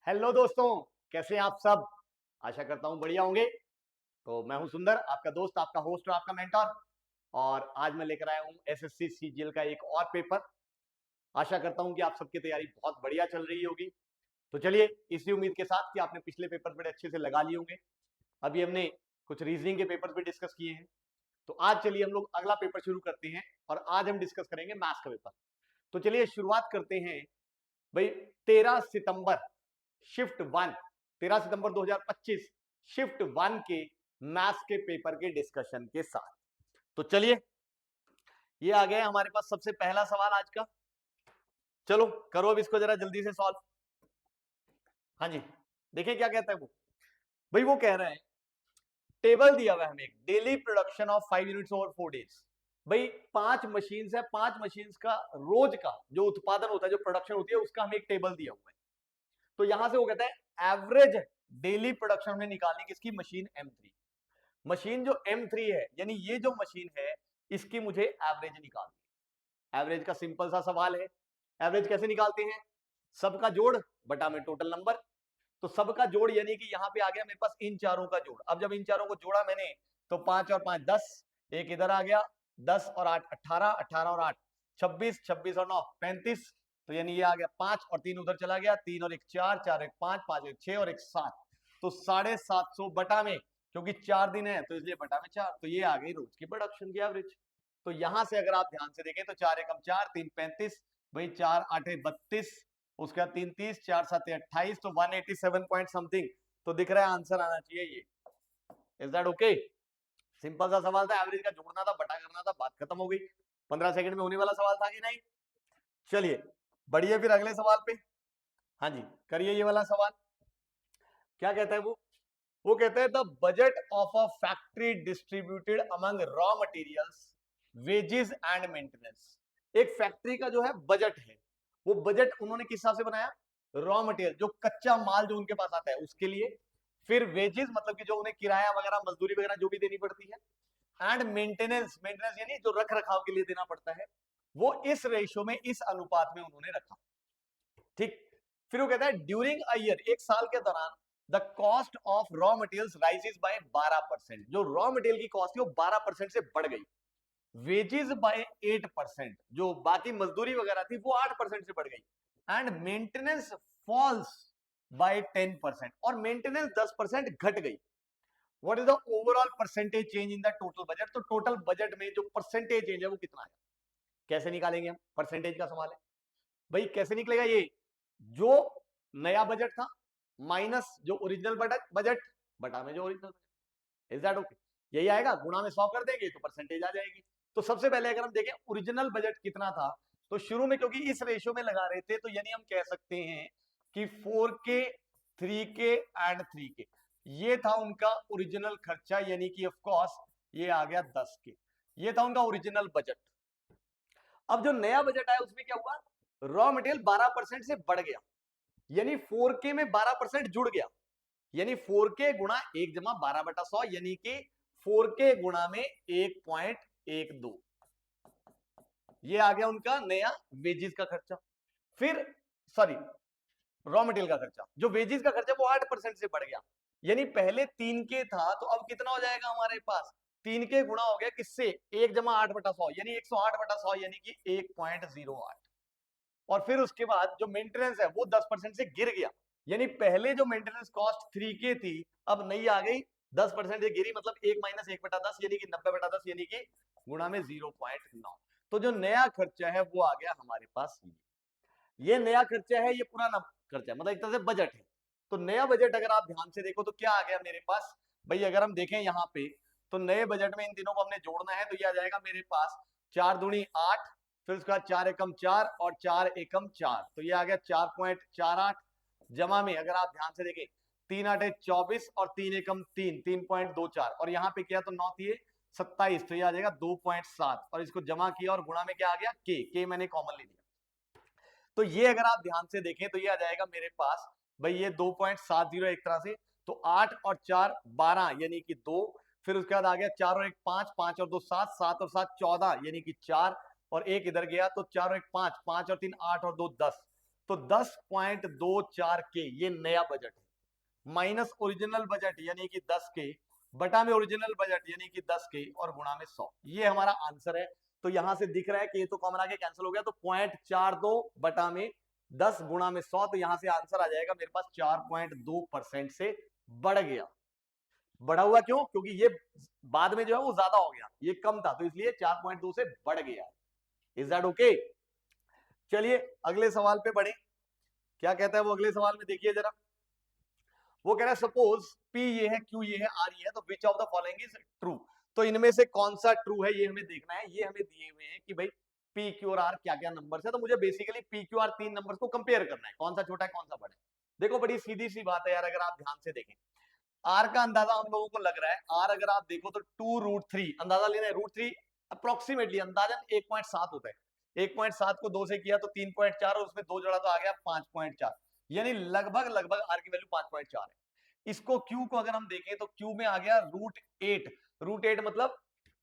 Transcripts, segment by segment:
Hello दोस्तों, कैसे हैं आप सब। आशा करता हूं बढ़िया होंगे। तो मैं हूं सुंदर, आपका दोस्त, आपका होस्ट और आपका मेंटर। और आज मैं लेकर आया हूं एसएससी सीजीएल का एक और पेपर। आशा करता हूं कि आप सबकी तैयारी बहुत बढ़िया चल रही होगी। तो चलिए, इसी उम्मीद के साथ कि आपने पिछले पेपर बड़े अच्छे से लगा लिए होंगे। अभी हमने कुछ रीजनिंग के पेपर भी डिस्कस किए हैं। तो आज चलिए हम लोग अगला पेपर शुरू करते हैं और आज हम डिस्कस करेंगे मैथ्स का पेपर। तो चलिए शुरुआत करते हैं भाई। 13 सितंबर शिफ्ट 1, 13 सितंबर 2025 शिफ्ट 1 के मैथ्स के पेपर के डिस्कशन के साथ। तो चलिए, ये आ गया हमारे पास सबसे पहला सवाल आज का। चलो करो अब इसको जरा जल्दी से सॉल्व। हाँ जी, देखिए क्या कहता है वो। भाई वो कह रहे हैं, टेबल दिया हुआ है हमें, daily production of 5 units over 4 days. भाई 5 मशीन्स है, 5 मशीन्स का रोज का जो उत्पादन होता है, जो प्रोडक्शन होती है, उसका हमें एक टेबल दिया हुआ है। तो यहां से वो कहता है एवरेज डेली प्रोडक्शन में निकालनी किसकी, मशीन M3। मशीन जो M3 है, यानी ये जो मशीन है, इसकी मुझे एवरेज निकालनी है। एवरेज का सिंपल सा सवाल है। एवरेज कैसे निकालते हैं, सबका जोड़ बटा में टोटल नंबर। तो सबका जोड़ यानी कि यहाँ पे आ गया मेरे पास इन चारों का जोड़। अब जब इन चारों को जोड़ा मैंने तो 5 और 5 10, एक इधर आ गया, 10 और 8 18, 18 और 8 26, 26 और 9 35। तो यानी ये आ गया 5 और 3 उधर चला गया, 3 और 1 4, 4 और 1 5, 5 और 1 6 और 1 7। तो 750 बटा में, क्योंकि 4 दिन है तो इसलिए बटा में 4। तो ये आ गई रोज की प्रोडक्शन की एवरेज। तो यहां से अगर आप ध्यान से देखें तो 4 एकम 4, 3 35, भाई 4 8 32, उसके बाद 3 30, 4 7 28, तो 187 पॉइंट समथिंग। तो दिख रहा है आंसर आना चाहिए ये। Is that okay. सिंपल सा सवाल था, एवरेज का जोड़ना था, बटा करना था, बात खत्म हो गई। 15 सेकंड में होने वाला सवाल था कि नहीं। चलिए बढ़िए, फिर अगले सवाल पे। हाँ जी, करिए ये वाला सवाल। क्या कहता है वो कहता है the budget of a factory distributed among raw materials, wages and maintenance. एक फैक्ट्री का जो है बजट है, वो बजट उन्होंने किस हिसाब से बनाया, रॉ मटेरियल जो कच्चा माल जो उनके पास आता है उसके लिए, फिर वेजेस मतलब कि जो उन्हें किराया वगैरह मजदूरी वगैरह जो भी देनी पड़ती है, एंड मेंटेनेंस, मेंटेनेंस यानी जो रख रखाव के लिए देना पड़ता है, वो इस रेशो में, इस अनुपात में उन्होंने रखा। ठीक। फिर वो कहता है ड्यूरिंग अ ईयर, एक साल के दौरान, the cost of raw materials rises by 12%। जो रॉ मटेरियल की कॉस्ट है वो 12% से बढ़ गई। वेजेस बाय 8%, जो बाकी मजदूरी वगैरह थी वो 8% से बढ़ गई। एंड मेंटेनेंस फॉल्स बाय 10%, और मेंटेनेंस 10% घट गई। What is the overall percentage change in the total budget. तो टोटल बजट में जो परसेंटेज चेंज है वो कितना है, कैसे निकालेंगे हम, परसेंटेज का सवाल है। भाई कैसे निकलेगा ये, जो नया बजट था माइनस जो ओरिजिनल बजट बटा में जो original budget. Is that okay. यही आएगा, गुणा में 100 कर देंगे तो परसेंटेज आ जाएगी। तो सबसे पहले अगर हम देखें ओरिजिनल बजट कितना था, तो शुरू में क्योंकि इस रेशियो में लगा रहे थे, तो यानी हम कह सकते हैं कि 4K 3K एंड 3K, ये था उनका ओरिजिनल खर्चा, यानी कि ऑफ कोर्स ये आ गया 10K। ये था उनका ओरिजिनल बजट। अब जो नया बजट आया उसमें क्या हुआ, रॉ मटेरियल 12% से बढ़ गया, यानी 4K में 12% जुड़ गया, यानी 4K गुणा 1 जमा 12/100, यानी कि 4K गुणा में 1.12। ये आ गया उनका नया वेजेस का खर्चा। फिर सॉरी, रॉ मटेरियल का खर्चा, जो वेजेस का खर्चा वो 8% से बढ़ गया, यानी पहले 3K था तो अब कितना हो जाएगा हमारे पास, 3K गुणा हो गया किससे, 1 जमा 8/100, यानी 108/100, यानी कि 1.08। और फिर उसके बाद जो मेंटेनेंस है वो 10% से गिर गया, यानी पहले जो मेंटेनेंस कॉस्ट 3K थी, अब नई आ गई 10% से गिरी, मतलब 1 माइनस 1/10, यानी कि 90/10, यानी कि गुणा में 0.9। तो जो नया खर्चा है वो आ गया हमारे पास। ये नया खर्चा है, ये पुराना खर्चा है, मतलब एक तरह से बजट है। तो नया बजट अगर आप ध्यान से देखो तो क्या आ गया मेरे पास, भाई अगर हम देखें यहाँ पे, तो नए बजट में इन तीनों को हमने जोड़ना है, तो ये आ जाएगा मेरे पास 4 दूनी 8, फिर उसके बाद 4 एकम 4 और 4 एकम 4, तो ये आ गया 4.48। जमा में अगर आप ध्यान से देखें, 3 8 24 और 3 एकम 3, 3.24, और यहाँ पे किया तो 9 3 27, तो ये आ जाएगा 2.7, और इसको जमा किया और गुणा में क्या आ गया, के मैंने कॉमन ले लिया। तो ये अगर आप ध्यान से देखें तो ये आ जाएगा मेरे पास, भाई ये 2.70 एक तरह से। तो 8 और 4 12, यानी कि 2, फिर उसके बाद आ गया 4 और 1 5, 5 और 2 7, 7 और 7 14, यानी कि 4, और एक इधर गया तो 4 और 1 5, 5 और 3 8 और 2 10, तो 10.24 के ये नया बजट है, माइनस ओरिजिनल बजट यानी कि 10 के, बटा में ओरिजिनल बजट यानी कि 10 के, और गुणा में 100। ये हमारा आंसर है। तो यहां से दिख रहा है कि ये तो कॉमन आके कैंसिल हो गया, तो 0.42 बटा में 10 गुणा में 100, तो यहां से आंसर आ जाएगा मेरे पास 4.2% से बढ़ गया। बढ़ा हुआ क्यों? क्योंकि ये बाद में जो है वो ज्यादा हो गया, ये कम था, तो इसलिए 4.2 से बढ़ गया। Is that okay? चलिए अगले सवाल पे बढ़े। क्या कहता है वो अगले सवाल में, देखिए जरा। वो कह रहा है सपोज P ये है, Q ये है, R ये है, तो विच of the following is true. तो इनमें से कौन सा ट्रू है ये हमें देखना है। ये हमें दिए हुए हैं कि भाई P, Q और R क्या क्या नंबर्स है, तो मुझे बेसिकली P, Q, R तीन नंबर्स को कंपेयर करना है, कौन सा छोटा है कौन सा बड़ा है। देखो बड़ी सीधी सी बात है यार, अगर आप ध्यान से देखें, R का अंदाजा हम लोगों को लग रहा है, R अगर आप देखो तो 2√3 अंदाजा लेना है, √3 अप्रोक्सीमेटली अंदाजन 1.7 होता है। 1.7 को 2 से किया तो 3.4, और उसमें 2 जोड़ा तो आ गया 5.4, यानी लगभग लगभग R की वैल्यू 5.4 है। इसको Q को अगर हम देखें तो Q में आ गया √8, √8 मतलब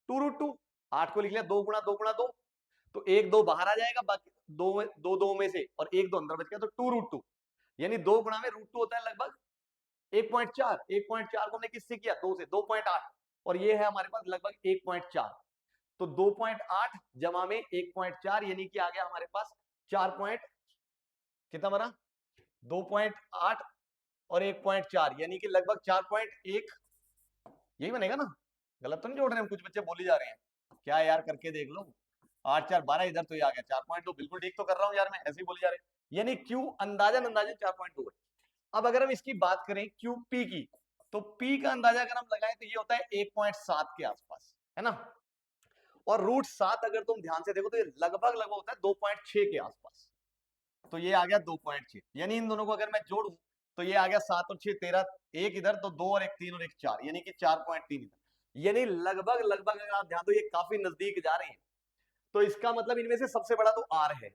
2√2, 8 को लिख लिया 2 गुणा 2 गुणा 2, तो 1 2 बाहर आ जाएगा, बाकी 2 में से, और 1 2 अंदर बच गया, तो 2√2, यानी 2 गुणा में √2 होता है लगभग 1.4। 1.4 को हमने किससे किया? 2 से, 2.8, और ये है हमारे पास लगभग 1.4, तो 2.8 जमा में 1.4 यानी कि आ गया हमारे पास 4 कितना बना, 2.8 और 1.4 यानी कि लगभग 4.1, यही बनेगा ना? गलत तो नहीं जोड़ रहे हैं? कुछ बच्चे बोली जा रहे हैं क्या यार, करके देख लो, 8 4 12, इधर तो ये आ गया 4.2, बिल्कुल ठीक तो कर रहा हूँ यार मैं, ऐसे ही बोले जा रहे हैं, यानी Q अंदाजन 4.2 है। अब अगर हम इसकी बात करें QP की, तो P का अंदाजा अगर हम लगाएं तो ये होता है 1.7 के आसपास, है ना? और √7 अगर तुम ध्यान से देखो तो ये लगभग लगभग होता है 2.6 के आसपास, तो ये आ गया 2.6, यानी इन दोनों को अगर मैं जोड़ूं तो ये आ गया 7 और 6 13, एक इधर तो 2 और 1 3 और 1 4, यानी कि 4.3 इधर, यानी लगभग लगभग अगर आप ध्यान दो ये काफी नजदीक जा रहे हैं। तो इसका मतलब इनमें से सबसे बड़ा तो R है।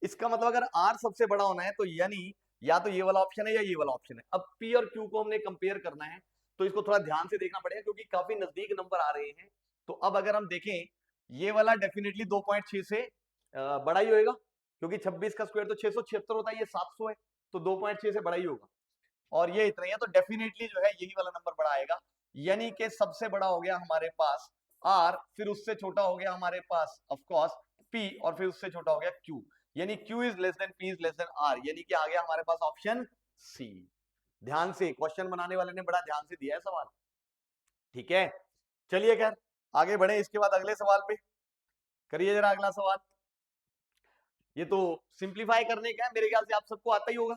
इसका मतलब अगर R सबसे बड़ा होना है तो यानी या तो ये वाला ऑप्शन है या ये वाला ऑप्शन है। अब P और Q को हमने कंपेयर करना है, तो इसको थोड़ा ध्यान से देखना पड़ेगा क्योंकि काफी नजदीक नंबर आ रहे हैं। तो अब अगर हम देखें, ये वाला डेफिनेटली 2.6 से बड़ा ही होगा, क्योंकि 26 का स्क्वायर तो 676 होता है, ये 700 है, तो 2.6 से बड़ा ही होगा, और ये इतना ही है, तो डेफिनेटली जो है यही वाला नंबर बड़ा आएगा, यानी कि सबसे बड़ा हो गया हमारे पास R, फिर उससे छोटा हो गया हमारे पास ऑफ कोर्स P, और फिर उससे छोटा हो गया Q, यानी Q is less than P is less than R, यानी कि आ गया हमारे पास ऑप्शन C। ध्यान से, क्वेश्चन बनाने वाले ने बड़ा ध्यान से दिया है सवाल, ठीक है? चलिए खैर आगे बढ़े, इसके बाद अगले सवाल पे करिए जरा अगला सवाल। ये तो सिंप्लीफाई करने का है, मेरे ख्याल से आप सबको आता ही होगा,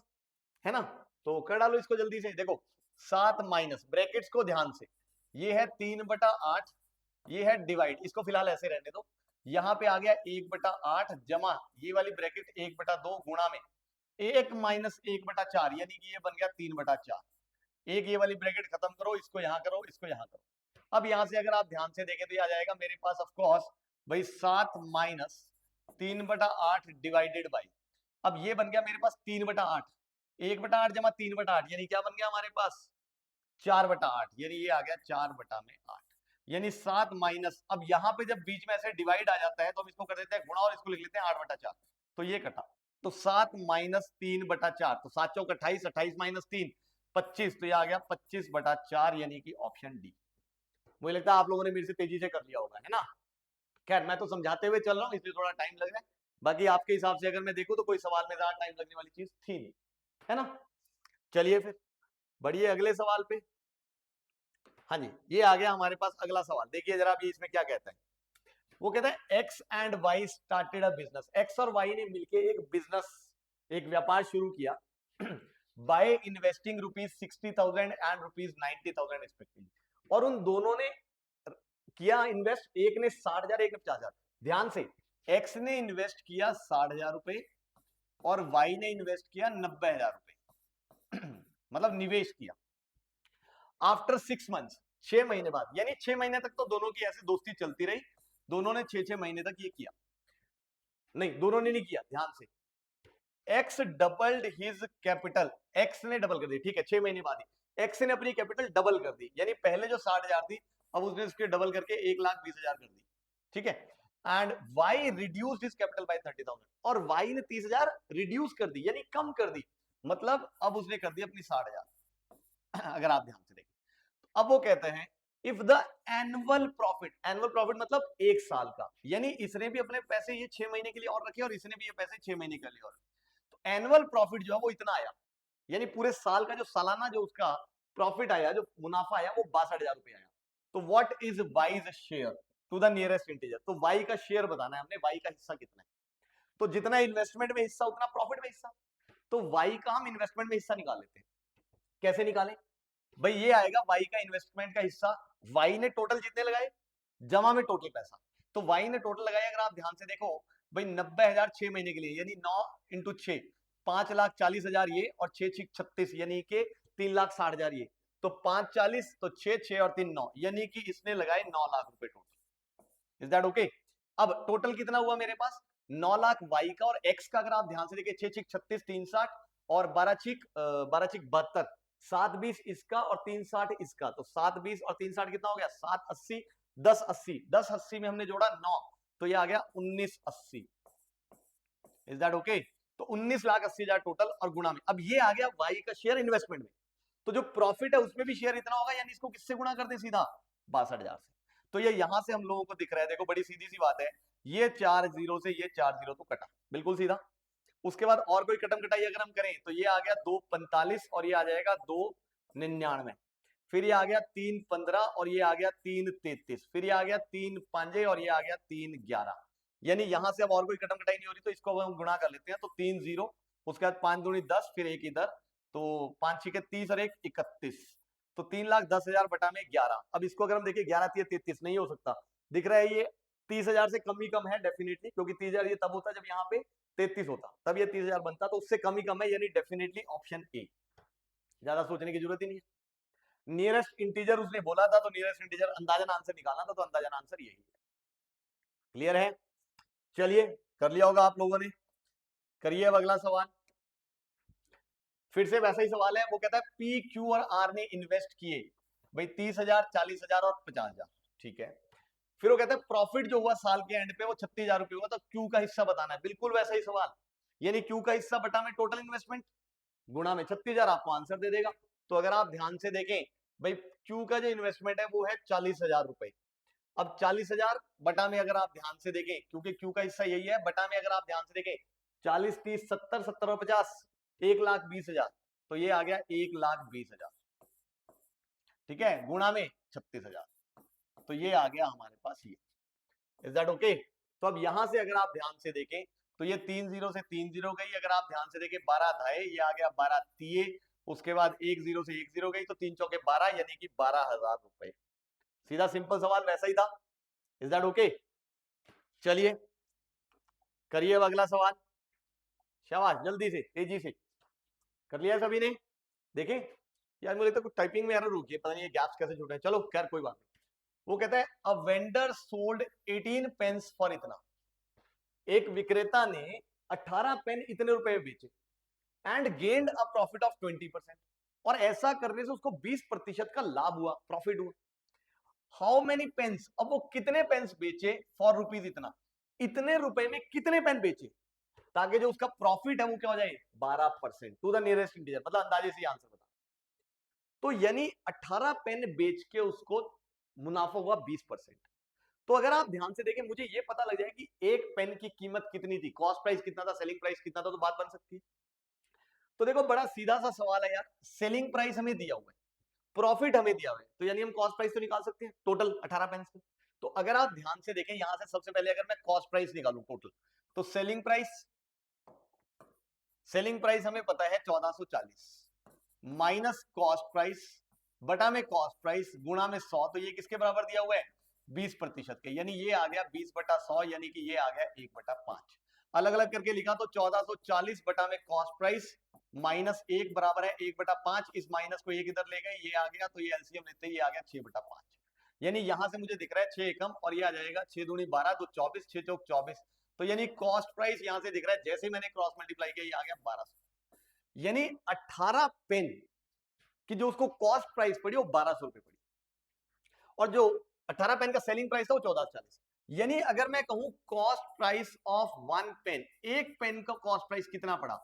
है ना? तो कर डालो इसको जल्दी से। देखो 7 माइनस ब्रैकेट्स को ध्यान से, ये है 3/8, ये है डिवाइड, इसको फिलहाल ऐसे रहने दो, यहाँ पे आ गया 1/8 जमा ये वाली ब्रैकेट 1/2 गुणा में 1 माइनस 1/4, यानी कि ये बन गया 3/4। एक ये वाली ब्रैकेट खत्म करो, इसको यहाँ करो, इसको यहाँ करो। अब यहाँ से अगर आप ध्यान से देखें तो ये आ जाएगा मेरे पास ऑफ कोर्स भाई 7 माइनस 3/8 डिवाइडेड बाई, अब ये बन गया मेरे पास 3/8, 1/8 जमा 3/8 यानी क्या बन गया हमारे पास 4/8, यानी ये आ गया 4/8, यानी 7 माइनस, अब यहाँ पे जब बीच में ऐसे डिवाइड आ जाता है तो हम इसको कर देते हैं गुणा और इसको लिख लेते हैं 8/4, तो ये कटा, तो 7 माइनस 3/4, तो 7 चौक 28, 28 माइनस 3 25, तो ये आ गया 25/4, यानी कि ऑप्शन डी। मुझे लगता है आप लोगों ने मेरे से तेजी से कर लिया होगा, है ना? खैर मैं तो समझाते हुए चल रहा हूँ इसलिए थोड़ा टाइम लग रहा है, बाकी आपके हिसाब से अगर मैं देखूं तो कोई सवाल में ज्यादा टाइम लगने वाली चीज थी नहीं, है ना? चलिए फिर बढ़िए अगले सवाल पे। हाँ जी, ये आ गया हमारे पास अगला सवाल, देखिए जरा अभी इसमें क्या कहता है। वो कहता है X and Y started a business, X और वाई ने मिलकर एक बिजनेस, एक व्यापार शुरू किया बाय इन्वेस्टिंग ₹60,000 एंड ₹90,000 रिस्पेक्टिवली, और उन दोनों ने किया इन्वेस्ट, एक ने 60,000 एक ने 50,000। ध्यान से, एक्स ने इन्वेस्ट किया 60,000 रुपए और वाई ने इन्वेस्ट किया 90,000 रुपए मतलब निवेश किया। आफ्टर 6 मंथ्स, 6 महीने बाद, यानी 6 महीने तक तो दोनों की ऐसी दोस्ती चलती रही, दोनों ने 6 महीने तक ये किया, नहीं दोनों ने नहीं किया, ध्यान से, x doubled his capital, x ने डबल कर दी, ठीक है, 6 महीने बाद ही एक्स ने अपनी कैपिटल डबल कर दी, यानी पहले जो 60,000 थी अब उसने उसके डबल करके 1,20,000 कर दी, ठीक है? And Y reduced his capital by 30,000, और वाई ने 30,000 रिड्यूस कर दी यानी कम कर दी, मतलब अब उसने कर दी अपनी 60,000। अगर आप ध्यान से देखें, अब वो कहते हैं इफ द एनुअल प्रॉफिट मतलब एक साल का, यानी इसने भी अपने पैसे ये 6 महीने के लिए और रखे और इसने भी ये पैसे 6 महीने के लिए और, तो एनुअल प्रॉफिट जो है वो इतना आया, यानी पूरे साल का जो सालाना जो उसका प्रॉफिट आया, जो मुनाफा आया वो 62,000 रुपए आया। तो what is Y's share to the nearest integer, तो वाई का शेयर बताना है हमने, वाई का हिस्सा कितना है, तो जितना इन्वेस्टमेंट में हिस्सा उतना प्रॉफिट में हिस्सा, तो वाई का हम इन्वेस्टमेंट में हिस्सा निकाल लेते हैं। कैसे निकालें भाई, ये आएगा वाई का इन्वेस्टमेंट का हिस्सा, वाई ने टोटल जितने लगाए जमा में टोटल पैसा, तो वाई ने टोटल लगाया, अगर आप ध्यान से देखो भाई 90,000 6 महीने के लिए, यानी 9 इंटू 6 5,40,000 ये, और 6 6 36 यानी कि 3,60,000 ये, तो 5 40 तो 6 6 और 3 9, यानी कि इसने लगाए 9 लाख रुपए टोटल। Is that okay? अब टोटल कितना हुआ मेरे पास 9 लाख वाई का, और एक्स का अगर आप ध्यान से देखिए 6 6 36 360 और 12 6 72, 7 20 इसका और 360 इसका, तो 7 20 और 360 कितना हो गया 7 80 10 80, 10 80 में हमने जोड़ा 9, तो ये आ गया 19 80। Is that okay? तो 19,80,000 टोटल और गुणा में, अब ये आ गया वाई का शेयर इन्वेस्टमेंट में, तो जो प्रॉफिट है उसमें भी शेयर इतना होगा, यानी इसको किससे गुणा कर दे सीधा 62,000 से। तो ये यहां से हम लोगों को दिख रहा है, देखो बड़ी सीधी सी बात है, ये 4 जीरो से ये 4 जीरो तो कटा बिल्कुल सीधा। उसके बाद और कोई कटम कटाई अगर हम करें तो ये आ गया 245 और ये आ जाएगा 299, फिर ये आ गया 315 और ये आ गया 333, फिर ये आ गया 3 5 और ये आ गया 311, यानी यहां से अब और कोई कटम कटाई नहीं हो रही, तो इसको अब हम गुणा कर लेते हैं, तो 3 जीरो, उसके बाद 5 दूनी 10, फिर एक इधर, तो 5 6 30 और एक 31, तो 3,10,000 बटा में 11। अब इसको अगर हम देखें 11 33 नहीं हो सकता, दिख रहा है ये 30,000 से कम ही कम है डेफिनेटली, क्योंकि 30,000 ये तब होता जब यहाँ पे 33 होता, तब ये 30,000 बनता, तो उससे कम ही कम है, यानी डेफिनेटली ऑप्शन ए, ज्यादा सोचने की जरूरत ही नहीं है। नियरेस्ट इंटीजर उसने बोला था, तो नियरेस्ट इंटीजर अंदाजन आंसर निकालना था, तो अंदाजन आंसर यही है। क्लियर है? चलिए कर लिया होगा आप लोगों ने, करिए अब अगला सवाल। फिर से वैसा ही सवाल है, वो कहता है पी क्यू और आर ने इन्वेस्ट किए भाई 30,000 40,000 और 50,000, ठीक है। फिर वो कहता है प्रॉफिट जो हुआ साल के एंड पे वो 36,000 रुपए हुआ, तो क्यू का हिस्सा बताना है, बिल्कुल वैसा ही सवाल, यानी क्यू का हिस्सा बटा में टोटल इन्वेस्टमेंट गुणा में 36,000 आपको आंसर दे देगा। तो अगर आप ध्यान से देखें भाई क्यू का जो इन्वेस्टमेंट है वो है 40,000 रुपए, अब 40,000 बटा में अगर आप ध्यान से देखें, क्योंकि क्यू का हिस्सा यही है, बटा में अगर आप ध्यान से देखें 40 30 70 70 और 50 1,20,000, तो ये आ गया 1,20,000, ठीक है, गुणा में 36,000, तो ये आ गया हमारे पास ये। Is that okay? तो अब यहां से अगर आप ध्यान से देखें तो ये 3 जीरो से 3 जीरो गई, अगर आप ध्यान से देखें 12 धाए ये आ गया 12 तिये, उसके बाद 1 जीरो से 1 जीरो गई, तो 3 चौके 12 यानी कि 12,000 रुपए। सीधा सिंपल सवाल वैसा ही था। Is that okay? चलिए करिए अब अगला सवाल, शाबाश, जल्दी से तेजी से कर लिया सभी ने। देखें यार मुझे तो कुछ टाइपिंग में एरर रुकी है, पता नहीं ये गैप्स कैसे छूटे, चलो खैर कोई बात नहीं। वो कहता है a vendor sold 18 pens for इतना, एक विक्रेता ने 18 पेन इतने रुपए में बेचे, and gained a profit of 20%, और ऐसा करने से उसको 20% का लाभ हुआ, प्रॉफिट हुआ। हाउ मेनी पेन्स, अब वो कितने पेन्स बेचे फॉर रुपीज इतना, इतने रुपए में कितने पेन बेचे, ताकि जो उसका प्रॉफिट है वो क्या हो जाए 12%, टू द नियरेस्ट इंटीजर, मतलब अंदाजे से आंसर बता। तो यानी 18 पेन बेच के उसको मुनाफा हुआ 20%। तो अगर आप ध्यान से देखें मुझे ये पता लग जाए कि एक पेन की कीमत कितनी थी, कॉस्ट प्राइस कितना था, सेलिंग प्राइस कितना था, तो बात बन सकती है। तो देखो बड़ा सीधा सा सवाल है यार, सेलिंग प्राइस हमें दिया हुआ है, प्रॉफिट हमें दिया हुआ है, तो यानी हम कॉस्ट प्राइस तो निकाल सकते हैं टोटल 18 पेन से। तो अगर आप ध्यान से देखें यहां से सबसे पहले अगर मैं कॉस्ट प्राइस निकालूं टोटल, तो सेलिंग प्राइस हमें पता है 1440 माइनस कॉस्ट प्राइस बटा में कॉस्ट प्राइस गुणा में 100, तो ये किसके बराबर दिया हुआ है 20% के, यानी ये आ गया 20/100, यानी कि ये आ गया 1/5। अलग अलग करके लिखा तो 1440 बटा में कॉस्ट प्राइस माइनस 1 बराबर है 1/5, इस माइनस को एक इधर ले गए ये आ गया, तो ये एलसीएम लेते ही आ गया 6/5, यानी यहां से मुझे दिख रहा है 6 एकम और ये आ जाएगा 6 दूनी 12 2 24 6 चौक 24, तो यानी कॉस्ट प्राइस यहां से दिख रहा है, जैसे मैंने क्रॉस मल्टीप्लाई किया ये आ गया 1200, यानी 18 पेन की जो उसको कॉस्ट प्राइस पड़ी वो 1200 रुपए पड़ी, और जो 18 पेन का सेलिंग प्राइस था वो 1440। यानी अगर मैं कहूं cost price of one pen, एक पेन का कॉस्ट प्राइस कितना पड़ा,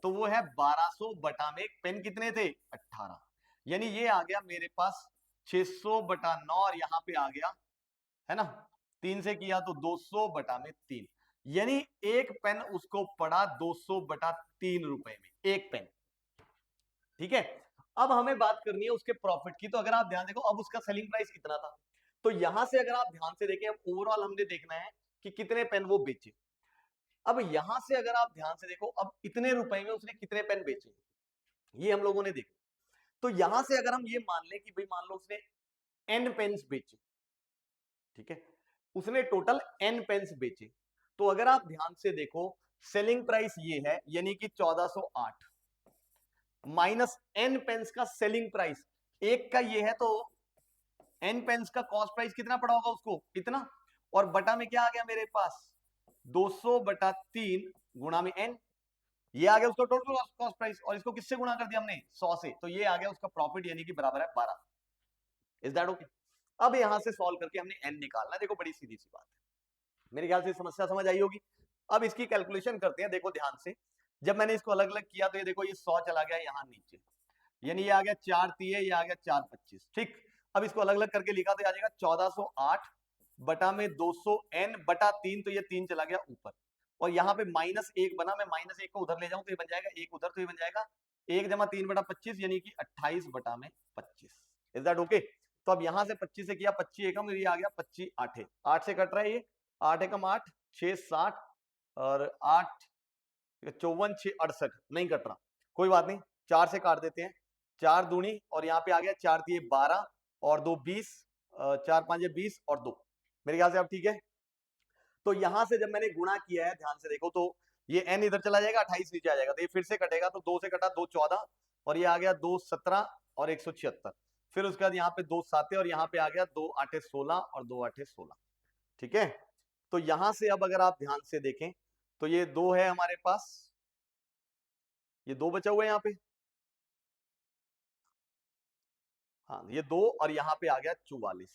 तो वो है 1200 बटा में पेन कितने थे 18, यानी ये आ गया मेरे पास 600 बटा 9 और यहां पे आ गया है ना 3 से किया तो 200 बटा में 3, यानी एक पेन उसको पड़ा 200 बटा 3 रुपए में एक पेन। ठीक है, अब हमें बात करनी है उसके प्रॉफिट की। तो अगर आप ध्यान देखो अब उसका सेलिंग प्राइस कितना था, तो यहां से अगर आप ध्यान से देखें, अब ओवरऑल हमने देखना है कि कितने पेन वो बेचे। अब यहां से अगर आप ध्यान से देखो, अब इतने रुपए में उसने कितने पेन बेचे ये हम लोगों ने देखा। तो यहां से अगर हम ये मान लें कि भाई मान लो उसने एन पेन्स बेचे, ठीक है, उसने टोटल एन पेन्स बेचे, तो अगर आप ध्यान से देखो सेलिंग प्राइस ये है, यानी कि 1408 माइनस एन पेन्स का सेलिंग प्राइस एक का ये है, तो एन पेन्स का कॉस्ट प्राइस कितना पड़ा होगा उसको इतना, और बटा में क्या आ गया मेरे पास 200 बटा 3 गुणा में एन, ये आ गया उसका टोटल कॉस्ट प्राइस, और इसको किससे गुणा कर दिया हमने 100 से, तो ये आ गया उसका प्रॉफिट, यानी कि बराबर है 12। Is that okay? अब यहां से सॉल्व करके हमने एन निकालना, देखो बड़ी सीधी सी बात है, मेरे ख्याल से समस्या समझ आई होगी। अब इसकी कैलकुलेशन करते हैं, देखो ध्यान से, जब मैंने इसको अलग अलग किया तो ये देखो ये 100 चला गया यहाँ नीचे, यानी ये आ गया 4 3, ये आ गया 4 25, ठीक। अब इसको अलग अलग करके लिखा तो आ जाएगा 1408 बटा में 200 एन बटा 3, तो ये 3 चला गया ऊपर, और यहाँ पे -1 बना, मैं -1 को उधर ले जाऊं तो ये बन जाएगा 1 उधर, तो ये बन जाएगा 1 जमा 3 बटा 25, यानी कि 28 बटा में 25। Is that okay? तो अब यहां से 25 से किया 25 एकम, ये आ गया 25 8 8 से कट रहा है, ये 8 एकम 8 6 60 और 8 54 6 68 नहीं कट रहा, कोई बात नहीं, 4 से काट देते हैं, 4 दूनी और यहाँ पे आ गया 4 दिए 12 और 2 20, 4 5 20 और 2, मेरे ख्याल से अब ठीक है। तो यहां से जब मैंने गुणा किया है ध्यान से देखो, तो ये n इधर चला जाएगा 28 नीचे आ जाएगा, तो ये फिर से कटेगा, तो 2 से कटा 2 14 और ये आ गया 2 17 और 176, फिर उसके बाद यहाँ पे 2 7 और यहाँ पे आ गया 2 8 16 और 2 8 16, ठीक है। तो यहां से अब अगर आप ध्यान से देखें तो ये 2 है हमारे पास, ये 2 बचा हुआ है यहाँ पे, हाँ ये 2 और यहाँ पे आ गया 44,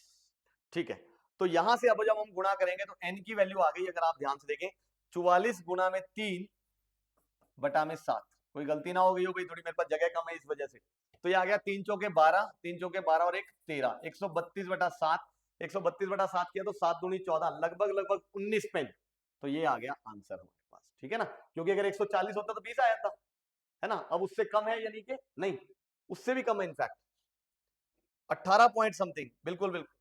ठीक है। तो यहां से अब जब हम गुणा करेंगे तो n की वैल्यू आ गई, अगर आप ध्यान से देखें 44 गुणा में 3 बटा में 7, कोई गलती ना हो गई हो भाई, थोड़ी मेरे पास जगह कम है इस वजह से, तो ये आ गया 3 चौके 12, 3 चौके 12 और 1 13, 132 बटा 7, 132 बटा 7 किया तो 7 दूनी 14, लगभग लगभग 19 पेन, तो ये आ गया आंसर हमारे पास, ठीक है ना, क्योंकि अगर 140 होता तो 20 आया था, है ना, अब उससे कम है यानी कि नहीं, उससे भी कम है इनफैक्ट 18 पॉइंट समथिंग, बिल्कुल बिल्कुल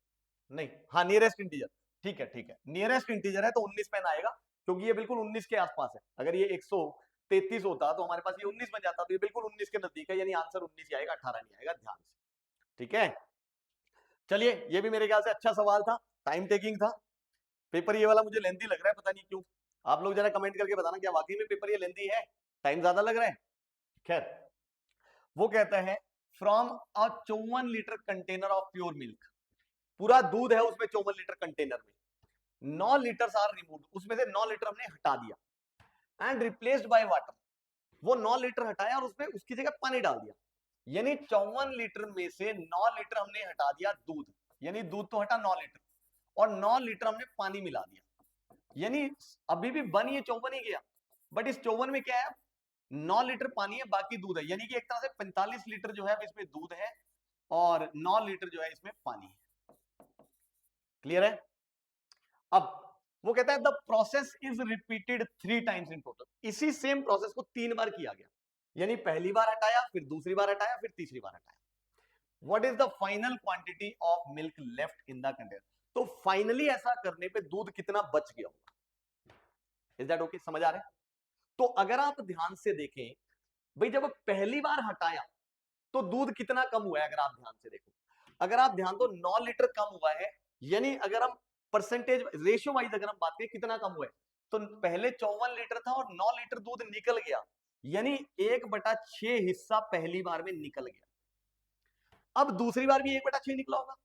नहीं, हाँ नियरेस्ट इंटीजर, ठीक है नियरेस्ट इंटीजर है तो 19 पेन आएगा, क्योंकि ये बिल्कुल 19 के आसपास है, अगर ये 133 होता तो हमारे पास ये 19 बन जाता, तो ये बिल्कुल 19 के नजदीक है, यानी आंसर 19 ही आएगा, 18 नहीं आएगा, ध्यान से, ठीक है। चलिए ये भी मेरे ख्याल से अच्छा सवाल था, टाइम टेकिंग था, पेपर ये वाला मुझे लेंथी लग रहा है, पता नहीं क्यों, आप लोग जरा कमेंट करके बताना क्या वाकई में पेपर ये लेंथी है, टाइम ज्यादा लग रहा है। खैर वो कहता है from a 54 litre container of pure milk, पूरा दूध है उसमें 54 लीटर कंटेनर में, 9 लीटर आर रिमूव, उसमें से 9 लीटर हमने हटा दिया एंड रिप्लेस्ड बाय वाटर, वो 9 लीटर हटाया और उसमें उसकी जगह पानी डाल दिया, यानी 54 लीटर में से 9 लीटर हमने हटा दिया दूध, यानी दूध तो हटा 9 लीटर और 9 लीटर हमने पानी मिला दिया, यानी अभी भी बन ये 54 ही गया, बट इस 54 में क्या है 9 लीटर पानी है बाकी दूध है, यानी कि एक तरह से 45 लीटर जो है इसमें दूध है और 9 लीटर जो है इसमें पानी है, क्लियर है। अब वो कहता है the process is repeated 3 times in total, इसी सेम प्रोसेस को 3 बार किया गया, यानी पहली बार हटाया फिर दूसरी बार हटाया फिर तीसरी बार हटाया, what is the final quantity of milk left in the container, तो फाइनली ऐसा करने पे दूध कितना बच गया होगा, इज दैट ओके, समझ आ रहा है। तो अगर आप ध्यान से देखें भाई जब पहली बार हटाया तो दूध कितना कम हुआ है, अगर आप ध्यान से देखो, अगर आप ध्यान दो 9 लीटर कम हुआ है, यानी अगर हम परसेंटेज रेशियो वाइज अगर हम बात करें कितना कम हुआ है, तो पहले 54 लीटर था और 9 लीटर दूध निकल गया, यानी 1/6 हिस्सा पहली बार में निकल गया, अब दूसरी बार भी 1/6 निकला होगा,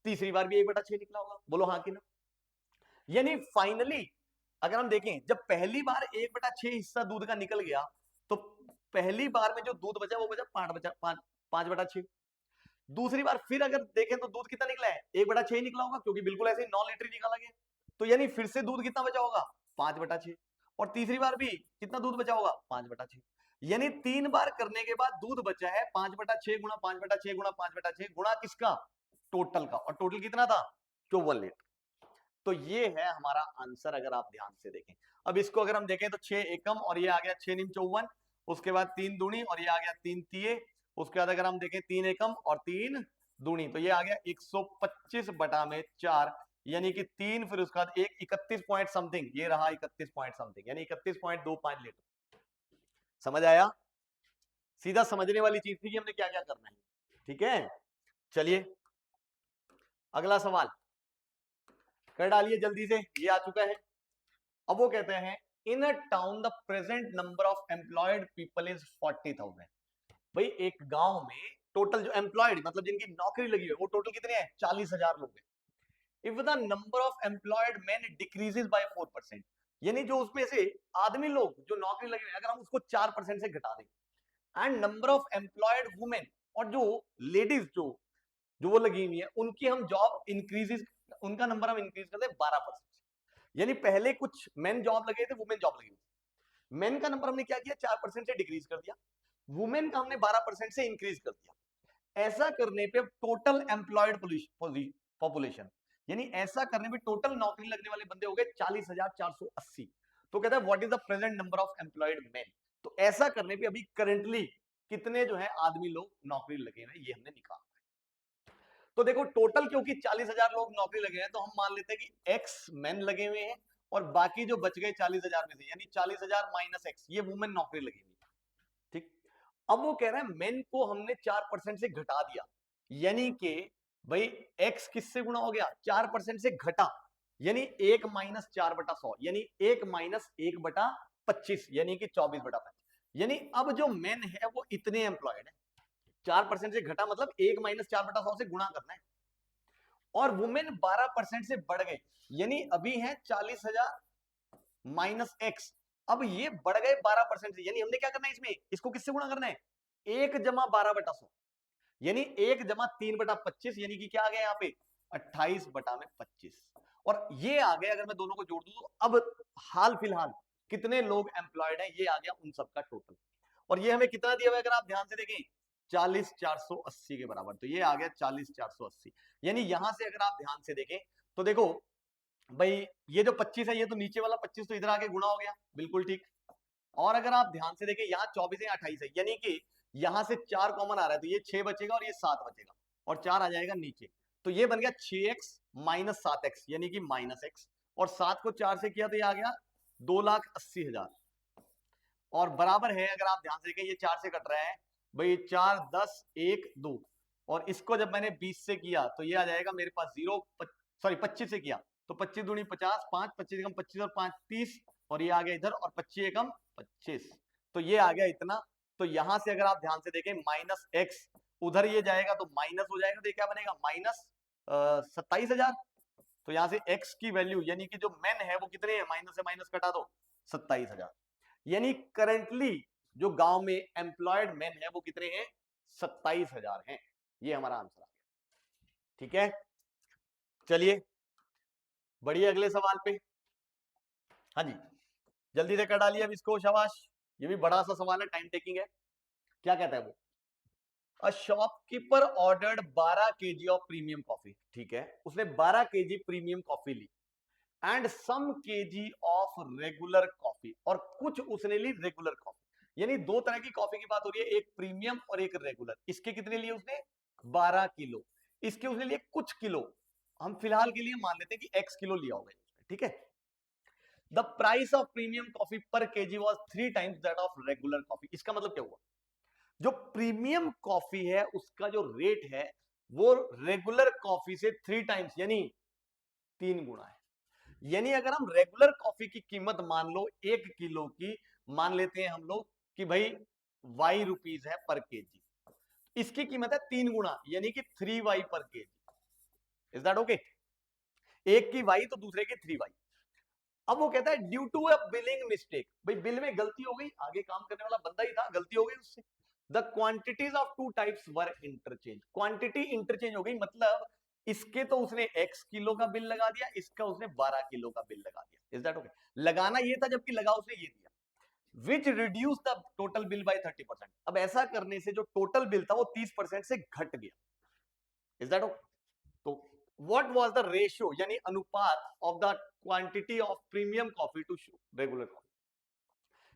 तीसरी बार भी 1/6 निकला होगा, बोलो हाँ कि ना, यानी फाइनली अगर हम देखें जब पहली बार 1/6 हिस्सा दूध का निकल गया, तो पहली बार में जो दूध बचा वो बचा 5/6, दूसरी बार फिर अगर देखें तो दूध कितना निकला है 1/6 निकला होगा, क्योंकि बिल्कुल ऐसे ही 9 लीटर निकाला गया, तो यानी फिर से दूध कितना बचा होगा 5/6, और तीसरी बार भी कितना दूध बचा होगा 5/6, यानी 3 बार करने के बाद दूध बचा है 5/6 गुणा 5/6 गुणा 5/6 गुणा किसका, टोटल का, और टोटल कितना था 54 लीटर। तो ये है हमारा आंसर अगर आप ध्यान से देखें। अब इसको अगर हम देखें तो 6 एकम और ये आ गया 6 निम 54, उसके बाद 3 दूनी और ये आ गया 3 तिये, उसके बाद अगर हम देखें 3 एकम और 3 दूनी तो ये आ गया 125/4, यानी कि 3 फिर उसके बाद 1 31 पॉइंट समथिंग, ये रहा 31 पॉइंट समथिंग, यानी 31.25 लीटर। समझ आया? सीधा समझने वाली चीज थी कि हमने क्या क्या करना है। ठीक है, चलिए अगला सवाल कर डालिए जल्दी से, ये आ चुका है। अब वो कहते हैं in a town the present number of employed people is 40,000। भाई एक गांव में टोटल जो एम्प्लॉयड मतलब जिनकी नौकरी लगी है वो टोटल कितने हैं 40,000 लोग हैं। If the number of employed main decreases by 4%, यानी जो उसमें से आदमी लोग जो नौकरी लगे हुए अगर हम उसको 4% से घटा दें, and number of employed women, और जो लेडीज जो जो वो लगी हुई है उनकी हम जॉब इंक्रीजेस, उनका नंबर हम इंक्रीज करते हैं 12%। यानी पहले कुछ मेन जॉब लगे थे, वुमेन जॉब लगी थी, मेन का नंबर हमने क्या किया 4% से डिक्रीज कर दिया, वुमेन का हमने 12% से इंक्रीज कर दिया। ऐसा करने पे टोटल एम्प्लॉयड पॉपुलेशन, यानी ऐसा करने पे टोटल नौकरी लगने वाले बंदे हो गए 40,480। तो कहता है what is the present number of employed main, तो ऐसा करने पे अभी करंटली कितने जो है आदमी लोग नौकरी लगे हुए ये हमने निकाला। तो देखो टोटल क्योंकि 40,000 लोग नौकरी लगे हैं तो हम मान लेते हैं कि एक्स मेन लगे हुए हैं और बाकी जो बच गए 40,000 में से, यानी 40,000 माइनस एक्स, ये वुमेन नौकरी लगी हुई है। ठीक, अब वो कह रहे हैं मेन को हमने 4% से घटा दिया, यानी कि भाई एक्स किससे गुणा हो गया 4% से घटा, यानी 1 माइनस 4/100, यानी 1 माइनस 1/25, यानी कि 24/5, यानी अब जो मेन है वो इतने एम्प्लॉयड है, 4% से घटा मतलब 1 माइनस 4/100 से गुणा करना है, और वुमेन 12% से बढ़ गए, यानी अभी है 40,000 माइनस एक्स, अब ये बढ़ गए 12% से, यानी हमने क्या करना है इसमें, इसको किससे गुणा करना है 1 जमा 12/100, यानी 1 जमा 3/25, यानी कि क्या आ गया यहाँ पे 28/25, और ये आ गया अगर मैं दोनों को जोड़ दूं तो अब हाल फिलहाल कितने लोग एम्प्लॉयड हैं ये आ गया उन सबका टोटल, और ये हमें कितना दिया हुआ है अगर आप ध्यान से देखें 40,480 के बराबर, तो ये आ गया 40,480, यानी यहां से अगर आप ध्यान से देखें तो देखो भाई ये जो 25 है ये तो नीचे वाला 25 तो इधर आके गुणा हो गया, बिल्कुल ठीक, और अगर आप ध्यान से देखें यहाँ 24 है 28 है, यानी कि यहां से 4 कॉमन आ रहा है तो ये 6 बचेगा और ये 7 बचेगा और 4 आ जाएगा नीचे, तो ये बन गया 6x माइनस 7x, यानी कि माइनस एक्स, और 7 को 4 से किया तो ये आ गया 2,80,000, और बराबर है अगर आप ध्यान से देखें ये 4 से कट रहा है भाई 4 10 1 2, और इसको जब मैंने 20 से किया तो ये आ जाएगा मेरे पास 25 से किया तो 25 दूनी 50, 5 25 एकम 25 और 5 30, और ये आ गया इधर और 25 एकम 25, तो ये आ गया इतना, तो यहां से अगर आप ध्यान से देखें माइनस एक्स उधर ये जाएगा तो माइनस हो जाएगा, तो ये क्या बनेगा माइनस 27,000, तो यहां से एक्स की वैल्यू यानी कि जो मेन है वो कितने हैं, माइनस से माइनस कटा दो 27,000, यानी करंटली जो गांव में एम्प्लॉयड मेन है वो कितने हैं 27,000 हैं, ये हमारा आंसर आ गया। ठीक है, चलिए बढ़िए अगले सवाल पे, हाँ जी जल्दी से कर डालिए अब इसको, शाबाश, ये भी बड़ा सा सवाल है, टाइम टेकिंग है। क्या कहता है वो, a shopkeeper ordered 12 kg of premium coffee, ठीक है उसने 12 kg प्रीमियम कॉफी ली, and some kg of regular coffee, और कुछ उसने ली रेगुलर कॉफी, यानी दो तरह की कॉफी की बात हो रही है, एक प्रीमियम और एक रेगुलर, इसके कितने लिए उसने 12 किलो, इसके उसने लिए कुछ किलो, हम फिलहाल के लिए मान लेते हैं कि x किलो लिया होगा, ठीक है। The price of premium coffee per kg was 3 times that of regular coffee, इसका मतलब क्या हुआ, जो प्रीमियम कॉफी है उसका जो रेट है वो रेगुलर कॉफी से 3 times यानी 3 गुना है, यानी अगर हम रेगुलर कॉफी की कीमत मान लो 1 किलो की मान लेते हैं हम लोग कि भाई y रुपीज है पर केजी, इसकी कीमत है 3 गुना यानी कि 3y पर केजी, इज दैट ओके, एक की y तो दूसरे की 3y। अब वो कहता है due to a billing mistake, भाई बिल में गलती हो गई, आगे काम करने वाला बंदा ही था, गलती हो गई उससे, the quantities of two types were interchange, quantity interchange हो गई, मतलब इसके तो उसने x किलो का बिल लगा दिया, इसका उसने 12 किलो का बिल लगा दिया। Is that okay? लगाना ये था जबकि लगा उसने ये दिया, which reduce the total bill bye 30%। अब ऐसा करने से जो टोटल बिल था वो 30% से घट गया। Is that okay? तो व्हाट वाज द रेशियो यानी अनुपात of the quantity of premium coffee to regular coffee,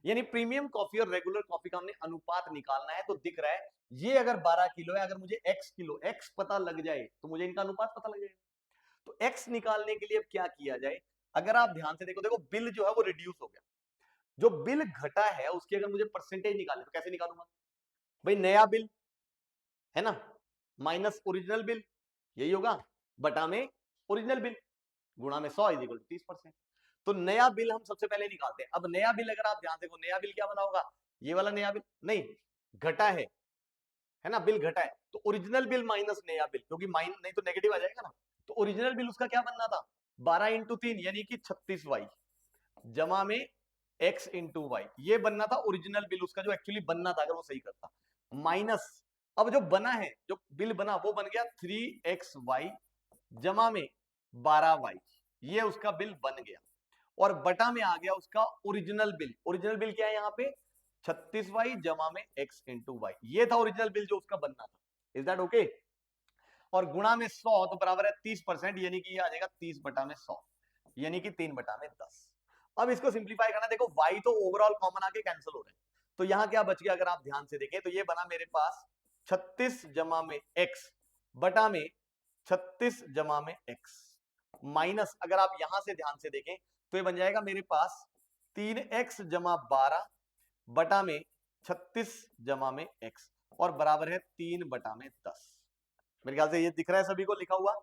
यानी प्रीमियम कॉफी और रेगुलर कॉफी का हमने अनुपात निकालना है। तो दिख रहा है ये अगर 12 किलो है, अगर मुझे x किलो x पता लग जाए तो मुझे इनका अनुपात पता लग जाएगा। तो x निकालने के लिए अब क्या किया जाए, अगर आप ध्यान से देखो, देखो बिल जो है वो रिड्यूस हो गया, जो बिल घटा है उसकी अगर मुझे परसेंटेज निकालनी तो कैसे निकालूंगा भाई, नया बिल है ना माइनस ओरिजिनल बिल, यही होगा, बटा में ओरिजिनल बिल गुणा में 100 इज इक्वल टू 30%। तो नया बिल हम सबसे पहले निकालते हैं। अब नया बिल अगर आप ध्यान देखो, नया बिल क्या बना होगा, ये वाला नया बिल नहीं, घटा है ना, बिल घटा है तो ओरिजिनल बिल माइनस नया बिल, क्योंकि माइन नहीं तो नेगेटिव आ जाएगा ना। तो ओरिजिनल बिल उसका क्या बनना था, 12 इंटू 3 यानी कि 36y जमा में x इंटू वाई, ये बनना था ओरिजिनल बिल उसका, जो एक्चुअली बनना था अगर वो सही करता, माइनस अब जो बना है, जो बिल बना वो बन गया 3xy जमा में 12y, ये उसका बिल बन गया, और बटा में आ गया उसका ओरिजिनल बिल। ओरिजिनल बिल क्या है यहाँ पे, 36y जमा में x इंटू वाई, ये था ओरिजिनल बिल जो उसका बनना था। Is that okay? और गुणा में 100 तो बराबर है 30%, यानी कि ये आ जाएगा 30 बटा में 100, यानी कि 3 बटा में 10। अब इसको सिंप्लीफाई करना, देखो y तो ओवरऑल कॉमन आके कैंसिल हो रहे हैं, तो यहां क्या बच गया, अगर आप ध्यान से देखें तो ये बना मेरे पास 36 जमा में x बटा में 36 जमा में x, माइनस अगर आप यहां से ध्यान से देखें तो ये बन जाएगा मेरे पास 3x जमा 12 बटा में 36 जमा में x, और बराबर है 3 बटा में 10। मेरे ख्याल से ये दिख रहा है सभी को लिखा हुआ।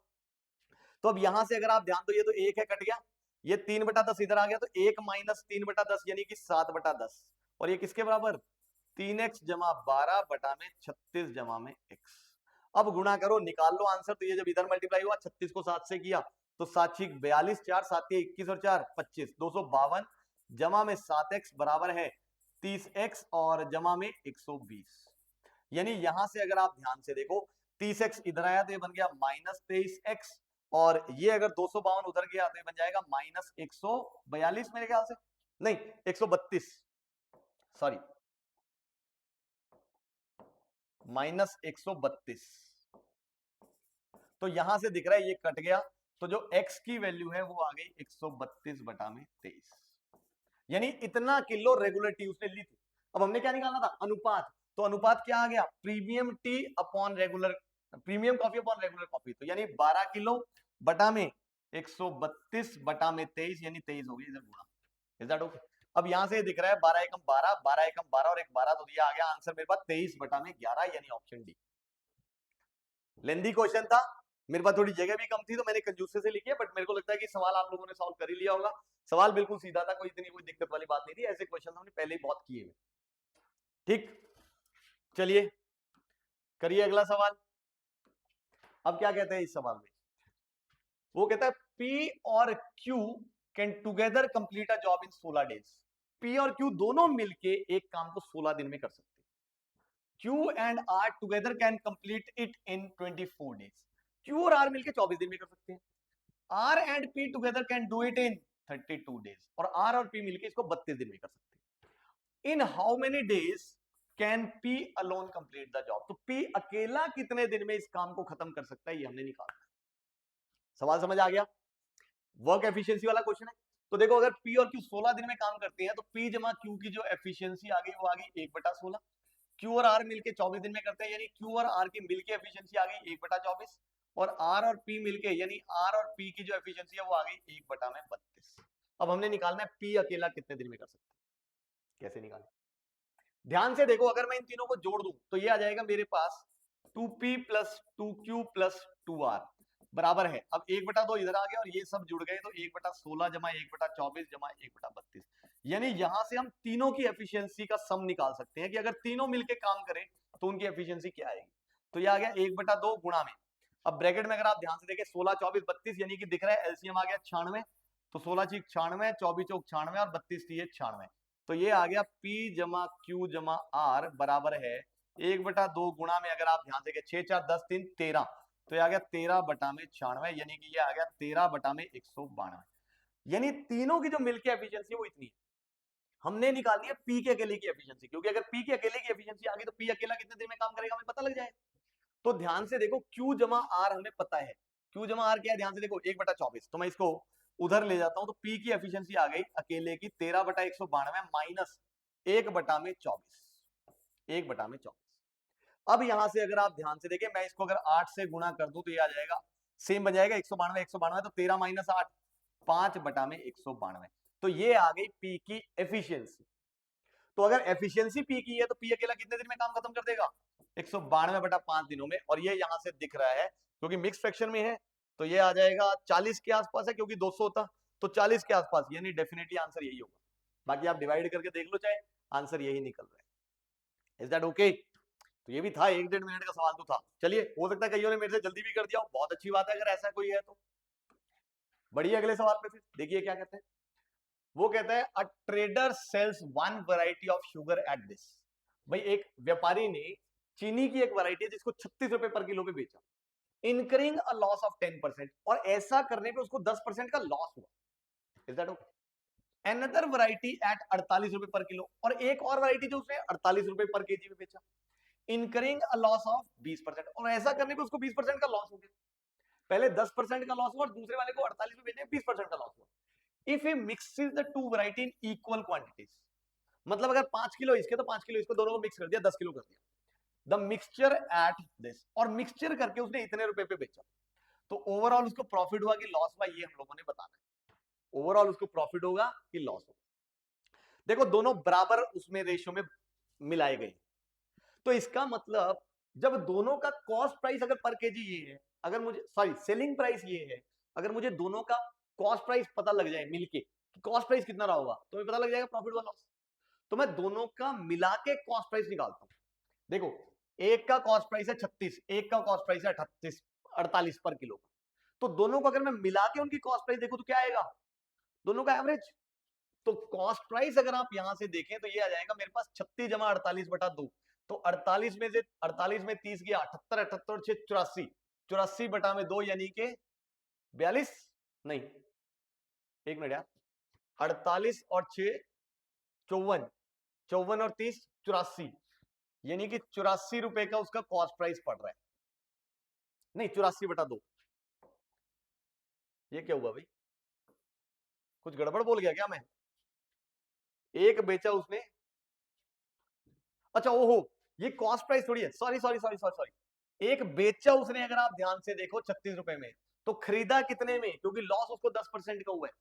तो अब यहां से अगर आप ध्यान दो, ये तो 1 है कट गया, ये 3 बटा 10 इधर आ गया, तो 1 माइनस 3 बटा 10 यानी कि 7 बटा 10, और ये किसके बराबर, 3x जमा 12 बटा में 36 जमा में x। अब गुणा करो, निकाल लो आंसर। तो ये जब इधर मल्टीप्लाई हुआ, 36 को 7 से किया तो 7 6 42, 4 7 21 और 4 25, 252 जमा में 7x बराबर है 30x और जमा में 120। यानी यहां से अगर आप ध्यान से देखो, 30x इधर आया तो ये बन गया माइनस 23x, और ये अगर 252 उधर गया तो ये बन जाएगा माइनस 142 मेरे ख्याल से, नहीं 132, सॉरी माइनस 132। तो यहां से दिख रहा है ये कट गया, तो जो x की वैल्यू है वो आ गई 132 बटा में 23, यानी इतना किलो रेगुलर टी उसने ली थी। अब हमने क्या निकालना था, अनुपात। तो अनुपात क्या आ गया, premium T upon regular, premium coffee upon regular coffee, तो यानी 12 किलो बटा में 132 बटा में 23, यानी 23 हो गई इधर गुणा। Is that okay? अब यहां से दिख रहा है 12 एकम 12, 12 एकम 12 और एक 12, तो ये आ गया आंसर मेरे पास 23 बटा में 11, यानी ऑप्शन डी। लेंदी क्वेश्चन था, मेरे पास थोड़ी जगह भी कम थी तो मैंने कंजूसे से लिखी है, बट मेरे को लगता है कि सवाल आप लोगों ने सॉल्व कर ही लिया होगा। सवाल बिल्कुल सीधा था, कोई इतनी कोई दिक्कत वाली बात नहीं थी, ऐसे क्वेश्चन हमने पहले ही बहुत किए हैं। ठीक, चलिए करिए अगला सवाल। अब क्या कहते हैं इस सवाल में, वो कहता है P और Q can together complete a job in 16 days. P और Q दोनों मिलके एक काम को 16 दिन में कर सकते हैं। Q and R together can complete it in 24 days. Q और R मिलके 24 दिन में कर सकते हैं। R and P together can do it in 32 days, और R और P मिलके इसको 32 दिन में कर सकते हैं। In how many days can P alone complete the job. तो P अकेला कितने दिन में इस काम को खत्म कर सकता है, ये हमने निकाला। सवाल समझ आ गया? वर्क एफिशिएंसी वाला क्वेश्चन है। तो देखो अगर P और Q 16 दिन में काम करते हैं तो P जमा Q की जो एफिशिएंसी आ गई वो आ गई 1/16। Q और R मिलके 24 दिन में करते हैं, यानी Q और R की मिलके एफिशिएंसी आ गई 1/24, और R और P मिलके यानी R और P की जो एफिशिएंसी है वो आ गई 1/32। अब हमने निकालना है P अकेला कितने दिन में कर सकता है, कैसे निकालें? ध्यान से देखो, अगर मैं इन तीनों को जोड़ दूं तो ये आ जाएगा मेरे पास 2P plus 2Q plus 2R बराबर है, अब 1/2 इधर आ गया और ये सब जुड़ गए तो 1/16 जमा 1/24 जमा 1/32, यानी यहां से हम तीनों की एफिशिएंसी का सम निकाल सकते हैं कि अगर तीनों मिलके काम करें तो उनकी एफिशिएंसी क्या आएगी। तो ये आ गया 1/2 गुणा में, अब ब्रैकेट में अगर आप ध्यान से देखें 16 24 32, यानी कि दिख रहा है एलसीएम आ गया 96, तो 16 6 96, 24 चौक 96 और 32 3 96, तो ये आ गया P जमा Q जमा R बराबर है 1/2 गुणा में, अगर आप ध्यान से 6 4 10 3 13, तो ये आ गया 13/96, यानी कि ये आ गया 13/192। यानी तीनों की जो मिलकर एफिशिएंसी है वो इतनी है। हमने निकालनी है पी के अकेले की एफिशिएंसी, क्योंकि अगर पी के अकेले की एफिशिएंसी आ गई तो पी अकेला कितने देर में काम करेगा हमें पता लग जाएगा। तो ध्यान से देखो, Q जमा R हमें पता है। Q जमा R क्या है, ध्यान से देखो, 1/24। तो मैं इसको उधर ले जाता हूं, तो P की एफिशिएंसी आ गई अकेले की 13/192 माइनस 1/24। 1/24। अब यहां से अगर आप ध्यान से देखें, मैं इसको अगर 8 से गुणा कर दूं तो ये आ जाएगा, सेम बन जाएगा 192 192, तो 13 माइनस 8, 5/192। तो ये आ गई P की एफिशिएंसी। तो अगर एफिशिएंसी P की है तो P अकेला कितने दिन में काम खत्म कर देगा, 192/5 दिनों में। और ये यहां से दिख रहा है क्योंकि मिक्स फ्रैक्शन में है, तो ये आ जाएगा 40 के आसपास है, क्योंकि 200 होता तो 40 के आसपास, यानी डेफिनेटली आंसर यही होगा। बाकी आप डिवाइड करके देख लो, चाहे आंसर यही निकल रहा है। Is that okay? तो ये भी था, 1-1.5 मिनट का सवाल तो था। चलिए, हो सकता है कईयों ने मेरे से जल्दी भी कर दिया हो, बहुत अच्छी बात है अगर ऐसा कोई है तो। बढ़िए, अगले सवाल पे फिर देखिए क्या कहते हैं। वो कहता है a trader sells one variety of sugar at this. भाई एक व्यापारी ने चीनी की एक वैरायटी है जिसको 36 रुपए पर किलो पे बेचा, इनकरिंग अ लॉस ऑफ 10%, और ऐसा करने पे उसको 10% का लॉस हुआ। Is that okay? Another variety at 48 रुपए पर किलो, और एक और वैरायटी जो उसने 48 रुपए पर केजी में बेचा, इनकरिंग अ लॉस ऑफ 20%, और ऐसा करने पे उसको 20% का लॉस हो गया। पहले 10% का लॉस हुआ और दूसरे वाले को 48 में बेचने 20% का लॉस हुआ। If he mixes the two variety in equal quantities, मतलब अगर 5 किलो इसके तो 5 किलो इसको, दोनों को मिक्स कर दिया, 10 किलो कर दिया। द मिक्सचर एट दिस, और मिक्सचर करके उसने इतने रुपए पे बेचा, तो ओवरऑल उसको प्रॉफिट हुआ कि लॉस हुआ, ये हम लोगों ने बताना है। ओवरऑल उसको प्रॉफिट होगा कि लॉस होगा। देखो दोनों बराबर उसमें रेशियो में मिलाए गए, तो इसका मतलब जब दोनों का कॉस्ट प्राइस अगर पर केजी ये है, अगर मुझे सॉरी सेलिंग प्राइस ये है, अगर मुझे दोनों का कॉस्ट प्राइस पता लग जाए मिलके कि कॉस्ट प्राइस कितना रहा होगा, तो मुझे पता लग जाएगा प्रॉफिट व लॉस। तो मैं दोनों का मिला के कॉस्ट प्राइस निकालता हूं। देखो, एक का कॉस्ट प्राइस है 36, एक का कॉस्ट प्राइस है 38 48 पर किलो। तो दोनों को अगर मैं मिला के उनकी कॉस्ट प्राइस देखूं तो क्या आएगा, दोनों का एवरेज। तो कॉस्ट प्राइस अगर आप यहां से देखें तो ये आ जाएगा मेरे पास 36 जमा 48/2। तो 48 में से 48 में 30 गया 78, 78 6 84, 84/2 यानी के 42, नहीं एक मिनट यार, 48 और 6 54, 54 और 30 84, यानी कि 84 रुपए का उसका कॉस्ट प्राइस पड़ रहा है। नहीं 84/2, ये क्या हुआ भाई, कुछ गड़बड़ बोल गया क्या मैं? एक बेचा उसने, अच्छा ओहो, ये कॉस्ट प्राइस थोड़ी है, sorry sorry sorry sorry sorry. एक बेचा उसने, अगर आप ध्यान से देखो 36 रुपए में, तो खरीदा कितने में, क्योंकि लॉस उसको 10% का हुआ है।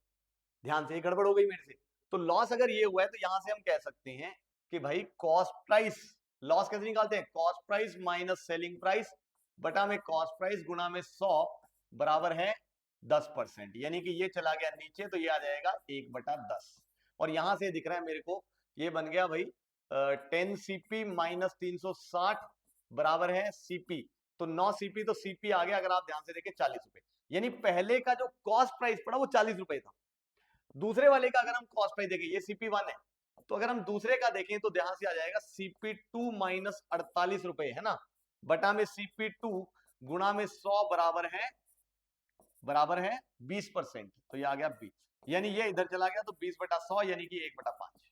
ध्यान से, ये गड़बड़ हो गई मेरे से। तो लॉस अगर ये हुआ है तो यहां से हम कह सकते हैं कि भाई कॉस्ट प्राइस, लॉस कैसे निकालते हैं, cost price minus selling price बटा में कॉस्ट प्राइस गुना में 100 बराबर है 10%, यानी कि ये चला गया नीचे तो ये आ जाएगा 1/10। और यहां से दिख रहा है मेरे को, ये बन गया भाई 10 सीपी माइनस 360 बराबर है सीपी। तो 9 सीपी, तो सीपी आ गया अगर आप ध्यान से देखें 40 रुपए, यानी पहले का जो कॉस्ट प्राइस पड़ा वो 40 रुपए था। दूसरे वाले का अगर हम कॉस्ट प्राइस देखें, ये CP1 है, तो अगर हम दूसरे का देखें तो ध्यान से आ जाएगा CP2 माइनस 48 रुपए है ना, बटा में CP2 गुणा में 100 बराबर है 20%, तो ये आ गया 20, यानी ये इधर चला गया तो 20/100 यानी कि 1/5।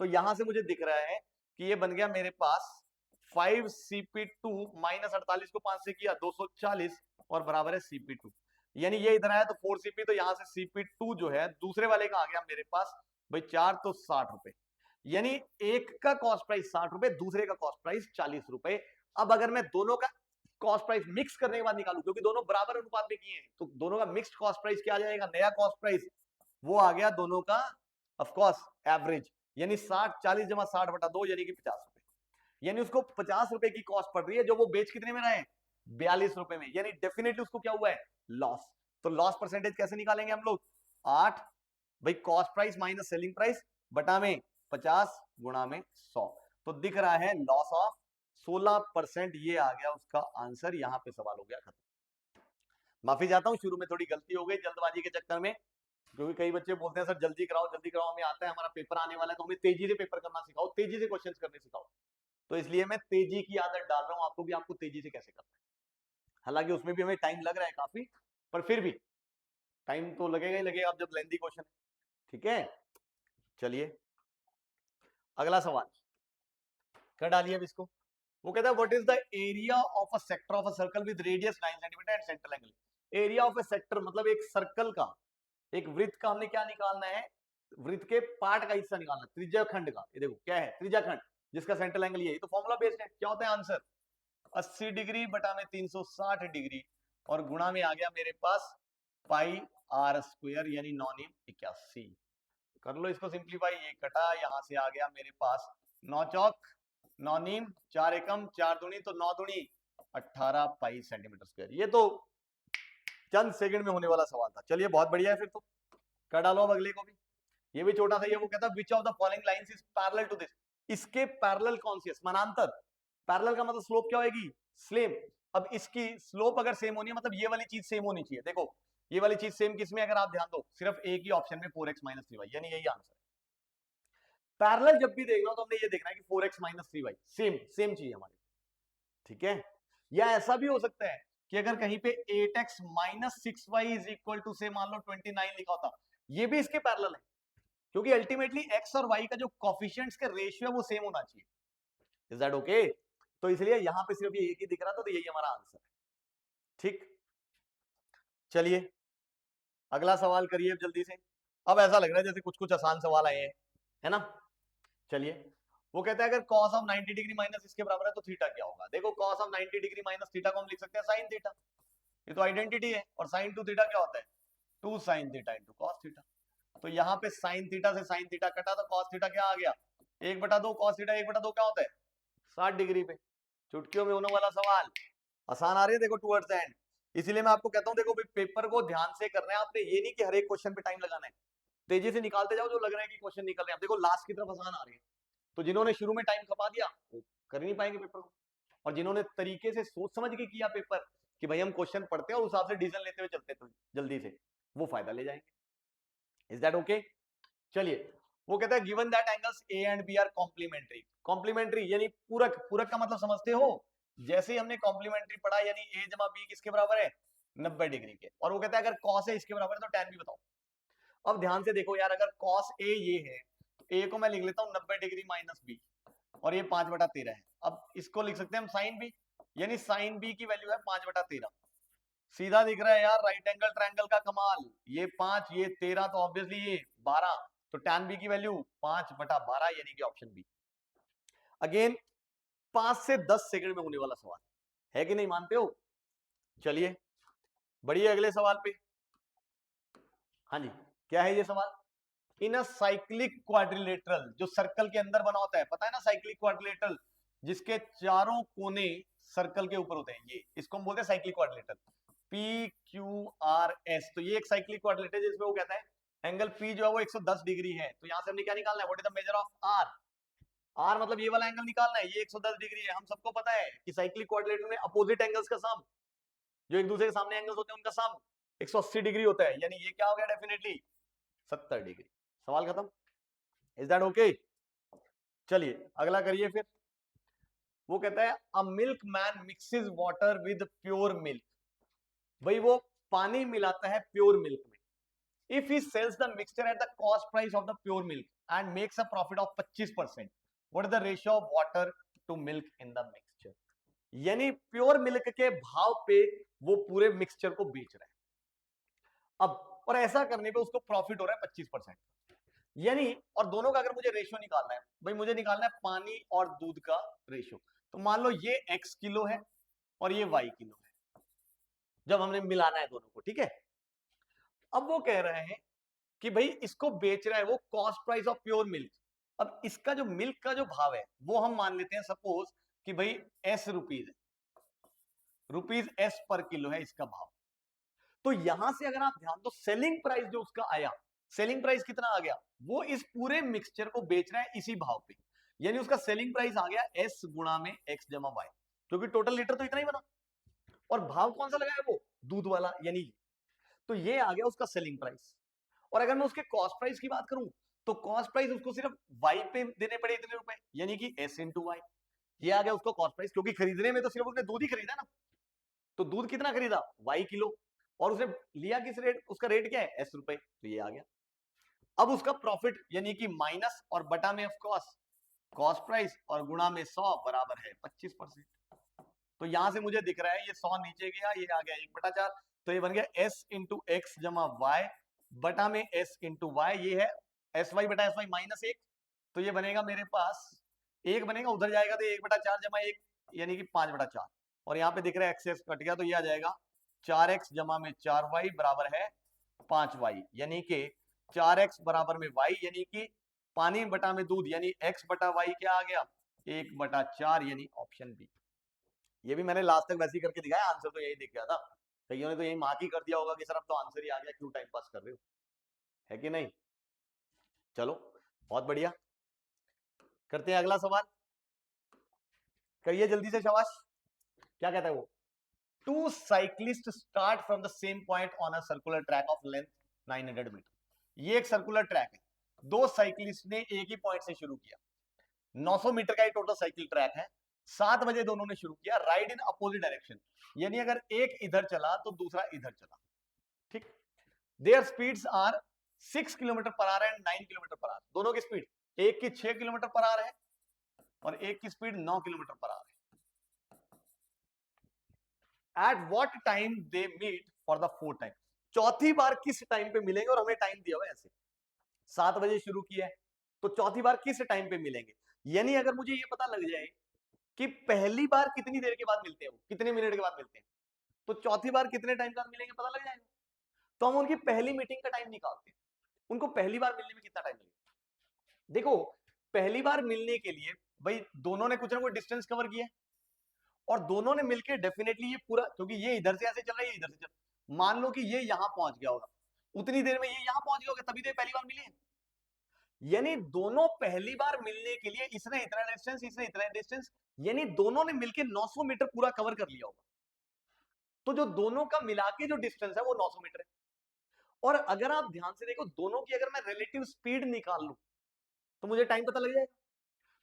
तो यहां से मुझे दिख रहा है कि ये बन गया मेरे पास 5 CP2 माइनस 48 को 5 से किया 240 और बराबर है CP2, यानी ये इधर आया तो 4 CP, तो यहां से CP2 जो है दूसरे वाले का आ गया मेरे पास भाई 4 तो 60 रुपए, यानी एक का कॉस्ट प्राइस 60 रुपए, दूसरे का कॉस्ट प्राइस 40 रुपए। अब अगर मैं दोनों का कॉस्ट प्राइस मिक्स करने के बाद निकालू, क्योंकि दोनों बराबर अनुपात में किए हैं, तो दोनों का मिक्स्ड कॉस्ट प्राइस क्या आ जाएगा, नया कॉस्ट प्राइस वो आ गया दोनों का ऑफ कोर्स एवरेज, यानी 60 40 जमा 60/2 यानी कि 50 रुपए, यानी उसको 50 रुपए की कॉस्ट पड़ रही है, जो वो बेच कितने में रहे हैं 42 रुपए में, यानी डेफिनेटली उसको क्या हुआ है लॉस। तो लॉस परसेंटेज कैसे निकालेंगे हम लोग, 8 भाई cost price minus selling price बटा में 50 गुणा में 100, तो दिख रहा है लॉस ऑफ 16%, ये आ गया उसका आंसर। यहां पे सवाल हो गया खत्म। माफी चाहता हूं, शुरू में थोड़ी गलती हो गई जल्दबाजी के चक्कर में, क्योंकि कई बच्चे बोलते हैं सर जल्दी कराओ, हमें आता है, हमारा पेपर आने वाला है, तो हमें तेजी से पेपर करना सिखाओ, तेजी से क्वेश्चंस करने सिखाओ। तो इसलिए मैं तेजी की आदत डाल रहा हूं आपको भी, आपको तेजी से कैसे करना है। हालांकि उसमें भी हमें टाइम लग रहा है काफी, पर फिर भी टाइम तो लगेगा ही लगेगा, अब जब लेंथी क्वेश्चन है। ठीक है, चलिए अगला सवाल कर डालिए अब इसको। वो कहता है what is the area of a sector of a circle with radius 9 centimetre and central angle. Area of a sector मतलब एक सर्कल का, एक वृत्त का हमने क्या निकालना है, वृत्त के पार्ट का हिस्सा निकालना, त्रिज्याखंड का। ये देखो क्या है, त्रिज्याखंड जिसका सेंट्रल एंगल ये तो फॉर्मूला बेस्ड है। क्या होता है आंसर, 80 डिग्री बटा में 360 डिग्री और गुणा में आ गया मेरे पास पाई आर स्क्वायर यानी 9 × 81। कर लो इसको सिंप्लीफाई, ये कटा, यहां से आ गया मेरे पास 9 चौक 9 नीम 4 एकम 4 दूनी तो 9 दूनी 18 पाई सेंटीमीटर स्क्वायर। ये तो चंद सेकंड में होने वाला सवाल था। चलिए बहुत बढ़िया है, फिर तो कर डालो अब अगले को भी। ये भी छोटा सा, ये वो कहता है which of the following lines is parallel to this. इसके पैरेलल कौन सी है, समानांतर। पैरेलल का मतलब स्लोप क्या होगी, सेम। अब इसकी स्लोप अगर सेम होनी है मतलब ये वाली चीज सेम होनी चाहिए। देखो ये वाली चीज सेम किसमें, अगर आप ध्यान दो सिर्फ एक ही ऑप्शन में 4x - 3y, यानी यही आंसर है। पैरेलल जब भी देखना हो तो हमने ये देखना है कि 4x - 3y सेम सेम चाहिए हमारे। ठीक है, या ऐसा भी हो सकता है कि अगर कहीं पे 8x - 6y is equal to से मान लो 29 लिखा होता, ये भी इसके पैरेलल है, क्योंकि अल्टीमेटली x और y का जो कोफिशिएंट्स का रेशियो है वो सेम होना चाहिए। Is that okay? तो इसलिए यहां पे सिर्फ ये एक ही दिख रहा था, तो यही हमारा आंसर है। ठीक, चलिए अगला सवाल करिए अब जल्दी से। अब ऐसा लग रहा है जैसे कुछ कुछ आसान सवाल आए हैं, है ना। चलिए वो कहता है अगर cos ऑफ 90 डिग्री माइनस इसके बराबर है तो थीटा क्या होगा। देखो cos of 90 degree minus theta को हम लिख सकते हैं sin थीटा, ये तो आइडेंटिटी है। और sin टू थीटा क्या होता है, 2 sin theta into cos theta. तो यहाँ पे sin थीटा से sin थीटा कटा तो cos थीटा क्या आ गया, 1/2 cos थीटा 1/2 क्या होता है 60 डिग्री पे। चुटकियों में होने वाला सवाल, आसान आ रही है देखो टुवर्ड्स द एंड। इसीलिए मैं आपको कहता हूँ देखो पेपर को ध्यान से करना है आपने, ये नहीं कि हर एक क्वेश्चन पे टाइम लगाना है, तेजी से निकालते जाओ जो लग रहा है कि क्वेश्चन निकल रहे हैं। देखो लास्ट की तरफ आसान आ रही है, तो जिन्होंने शुरू में टाइम खपा दिया वो कर नहीं पाएंगे पेपर को, और जिन्होंने तरीके से सोच समझ के किया पेपर कि भाई हम क्वेश्चन पढ़ते हैं और उस हिसाब से डिसीजन लेते हुए चलते तो जल्दी से, वो फायदा ले जाएंगे। Is that okay? चलिए वो कहता है given that angles A and B are complementary. Complementary यानी पूरक, पूरक का मतलब समझते हो, जैसे ही हमने कॉम्प्लीमेंट्री पढ़ा यानी ए जमा बी किसके बराबर है 90 डिग्री के। और वो कहता है अगर कॉस ए इसके बराबर है तो टैन भी बताओ। अब ध्यान से देखो यार, अगर कॉस ए ये है तो ए को मैं लिख लेता हूँ 90 डिग्री माइनस बी, और ये 5/13 है। अब इसको लिख सकते हैं हम साइन बी, यानी साइन बी की वैल्यू है 5/13। सीधा दिख रहा है यार, राइट एंगल ट्रायंगल का कमाल। ये 5 ये 13 तो ऑब्वियसली ये 12, तो tan बी की वैल्यू 5/12 यानी कि ऑप्शन बी। अगेन 5 से 10 सेकंड में होने वाला सवाल है कि नहीं, मानते हो? चलिए बढ़िए अगले सवाल पे। हाँ जी, क्या है ये सवाल, इन अ साइक्लिक क्वाड्रिलेटरल, जो सर्कल के अंदर बना होता है, पता है ना साइक्लिक क्वाड्रिलेटरल, जिसके चारों कोने सर्कल के ऊपर होते हैं, ये इसको हम बोलते हैं साइक्लिक क्वाड्रिलेटरल, PQRS। तो ये एक साइक्लिक क्वाड्रिलेटरल जिसमें वो कहता है एंगल P जो है वो 110 डिग्री है। तो यहां से हमने क्या निकालना है, what is the measure of R। R मतलब ये वाला एंगल निकालना है, ये 110 डिग्री है। हम सबको पता है कि साइक्लिक क्वाड्रिलेटरल में अपोजिट एंगल्स का सम, जो एक दूसरे के सामने एंगल्स होते हैं उनका सम 180 डिग्री होता है, यानी ये क्या हो गया डेफिनेटली 70 डिग्री। सवाल खत्म। Is that okay? चलिए अगला करिए फिर। वो कहता है a milkman mixes water with pure milk. भाई वो पानी मिलाता है प्योर मिल्क में। If he sells the mixture at the cost price of the pure milk and makes a profit of 25%, what is the ratio of water to milk in the mixture. यानी pure milk के भाव पे वो पूरे mixture को बेच रहा है अब, और ऐसा करने पे उसको प्रॉफिट हो रहा है 25%। यानी और दोनों का अगर मुझे रेशियो निकालना है, भाई मुझे निकालना है पानी और दूध का रेशियो। तो मान लो ये x किलो है और ये y किलो है, जब हमने मिलाना है दोनों को, ठीक है। अब वो कह रहे हैं कि भाई इसको बेच रहा है वो cost price of pure milk. अब इसका जो मिल्क का जो भाव है वो हम मान लेते हैं सपोज कि भाई S रुपीज है, रुपीज S पर किलो है इसका भाव। तो यहां से अगर आप ध्यान दो सेलिंग प्राइस जो उसका आया, सेलिंग प्राइस कितना आ गया, वो इस पूरे मिक्सचर को बेच रहा है इसी भाव पे, यानी उसका सेलिंग प्राइस आ गया S गुणा में x जमा y, क्योंकि टोटल लीटर तो इतना ही बना। और भाव कौन सा लगाया, वो दूध वाला, यानी तो ये आ गया उसका सेलिंग प्राइस। और अगर मैं उसके कॉस्ट प्राइस की बात करूं तो कॉस्ट प्राइस उसको सिर्फ y पे देने पड़े इतने रुपए, यानी कि S इंटू वाई। ये आ गया उसको कॉस्ट प्राइस, क्योंकि खरीदने में तो सिर्फ उसने दूध ही खरीदा ना, तो दूध कितना खरीदा, y किलो, और उसे लिया किस रेट, उसका रेट क्या है, s रुपए, तो ये आ गया। अब उसका प्रॉफिट यानी कि माइनस और बटा में ऑफ कॉस्ट, कॉस्ट प्राइस और गुणा में 100 बराबर है 25%। तो यहां से मुझे दिख रहा है ये 100 नीचे गया, ये आ गया 1/4, तो ये बन गया s इंटू एक्स जमा वाई बटा में s इंटू वाई, ये है एस वाई बटा एस वाई माइनस 1, तो ये बनेगा मेरे पास एक बनेगा, उधर जाएगा तो 1/4 जमा 1 यानी कि 5/4, और यहाँ पे दिख रहा है एक्स कट गया, तो ये आ जाएगा 4x जमा में 4y बराबर है 5y, यानी कि 4x बराबर में y, यानी कि पानी बटा में दूध, यानी x बटा y क्या आ गया 1/4, यानी ऑप्शन बी। ये भी मैंने लास्ट तक वैसे ही करके दिखाया, आंसर तो यही दिख गया था, कईयों ने तो यही मार्क ही कर दिया होगा कि सर अब तो आंसर ही आ गया, क्यों टाइम पास कर रहे हो, है कि नहीं। चलो बहुत बढ़िया, करते हैं अगला सवाल, करिए जल्दी से, शाबाश। क्या कहता है वो, two cyclist start from the same point on a circular track of length 900 metre. ये एक सर्कुलर ट्रैक है, दो साइक्लिस्ट ने एक ही पॉइंट से शुरू किया, 900 मीटर का ये टोटल साइकिल ट्रैक है, 7 बजे दोनों ने शुरू किया, राइड इन अपोजिट डायरेक्शन, यानी अगर एक इधर चला तो दूसरा इधर चला, ठीक। Their speeds are 6 kilometre per hour and 9 kilometre per hour, दोनों की स्पीड, एक की 6 किलोमीटर पर आवर है और एक की स्पीड 9 किलोमीटर पर आवर है। At what time they meet for the fourth time, चौथी बार किस टाइम पे मिलेंगे, और हमें टाइम दिया हुआ है ऐसे, 7 बजे शुरू किया है तो चौथी बार किस टाइम पे मिलेंगे, यानी अगर मुझे ये पता लग जाए कि पहली बार कितनी देर के बाद मिलते हैं, वो कितने मिनट के बाद मिलते हैं, तो चौथी बार कितने टाइम के बाद मिलेंगे पता लग जाएगा, तो हम उनकी पहली मीटिंग का टाइम निकालते हैं, उनको पहली बार मिलने में कितना टाइम लगेगा। देखो पहली बार मिलने के लिए भाई दोनों ने कुछ ना कुछ डिस्टेंस कवर किया है, और दोनों ने मिलकर डेफिनेटली ये पूरा, क्योंकि ये इधर से ऐसे चल रहा है, ये इधर से चल, मान लो कि ये यहां पहुंच गया होगा, उतनी देर में ये यहां पहुंच गया होगा, तभी तो ये पहली बार मिले हैं। यानी दोनों पहली बार मिलने के लिए इसने इतना डिस्टेंस, इसने इतना डिस्टेंस, यानी दोनों ने मिलकर 900 मीटर पूरा कवर कर लिया होगा, तो जो दोनों का मिला के जो डिस्टेंस है वो 900 मीटर है। और अगर आप ध्यान से देखो दोनों की अगर मैं रिलेटिव स्पीड निकाल लूं तो मुझे टाइम पता लग जाएगा।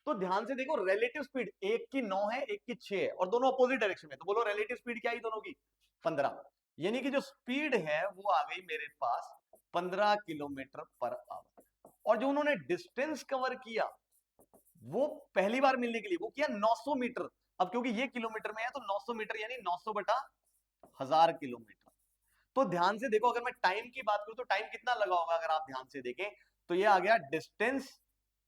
तो ध्यान से देखो रिलेटिव स्पीड एक की 9 है, एक की 6 है, और दोनों अपोजिट डायरेक्शन में, तो बोलो रिलेटिव स्पीड क्या है दोनों की, 15, यानी कि जो स्पीड है वो आ गई मेरे पास 15 किलोमीटर पर आवर, और जो उन्होंने डिस्टेंस कवर किया वो पहली बार मिलने के लिए वो किया 900 मीटर। अब क्योंकि ये किलोमीटर में है तो 900 मीटर यानी 900 बटा 1000 किलोमीटर। तो ध्यान से देखो अगर मैं टाइम की बात करूं तो टाइम कितना लगा होगा, अगर आप ध्यान से देखें तो ये आ गया डिस्टेंस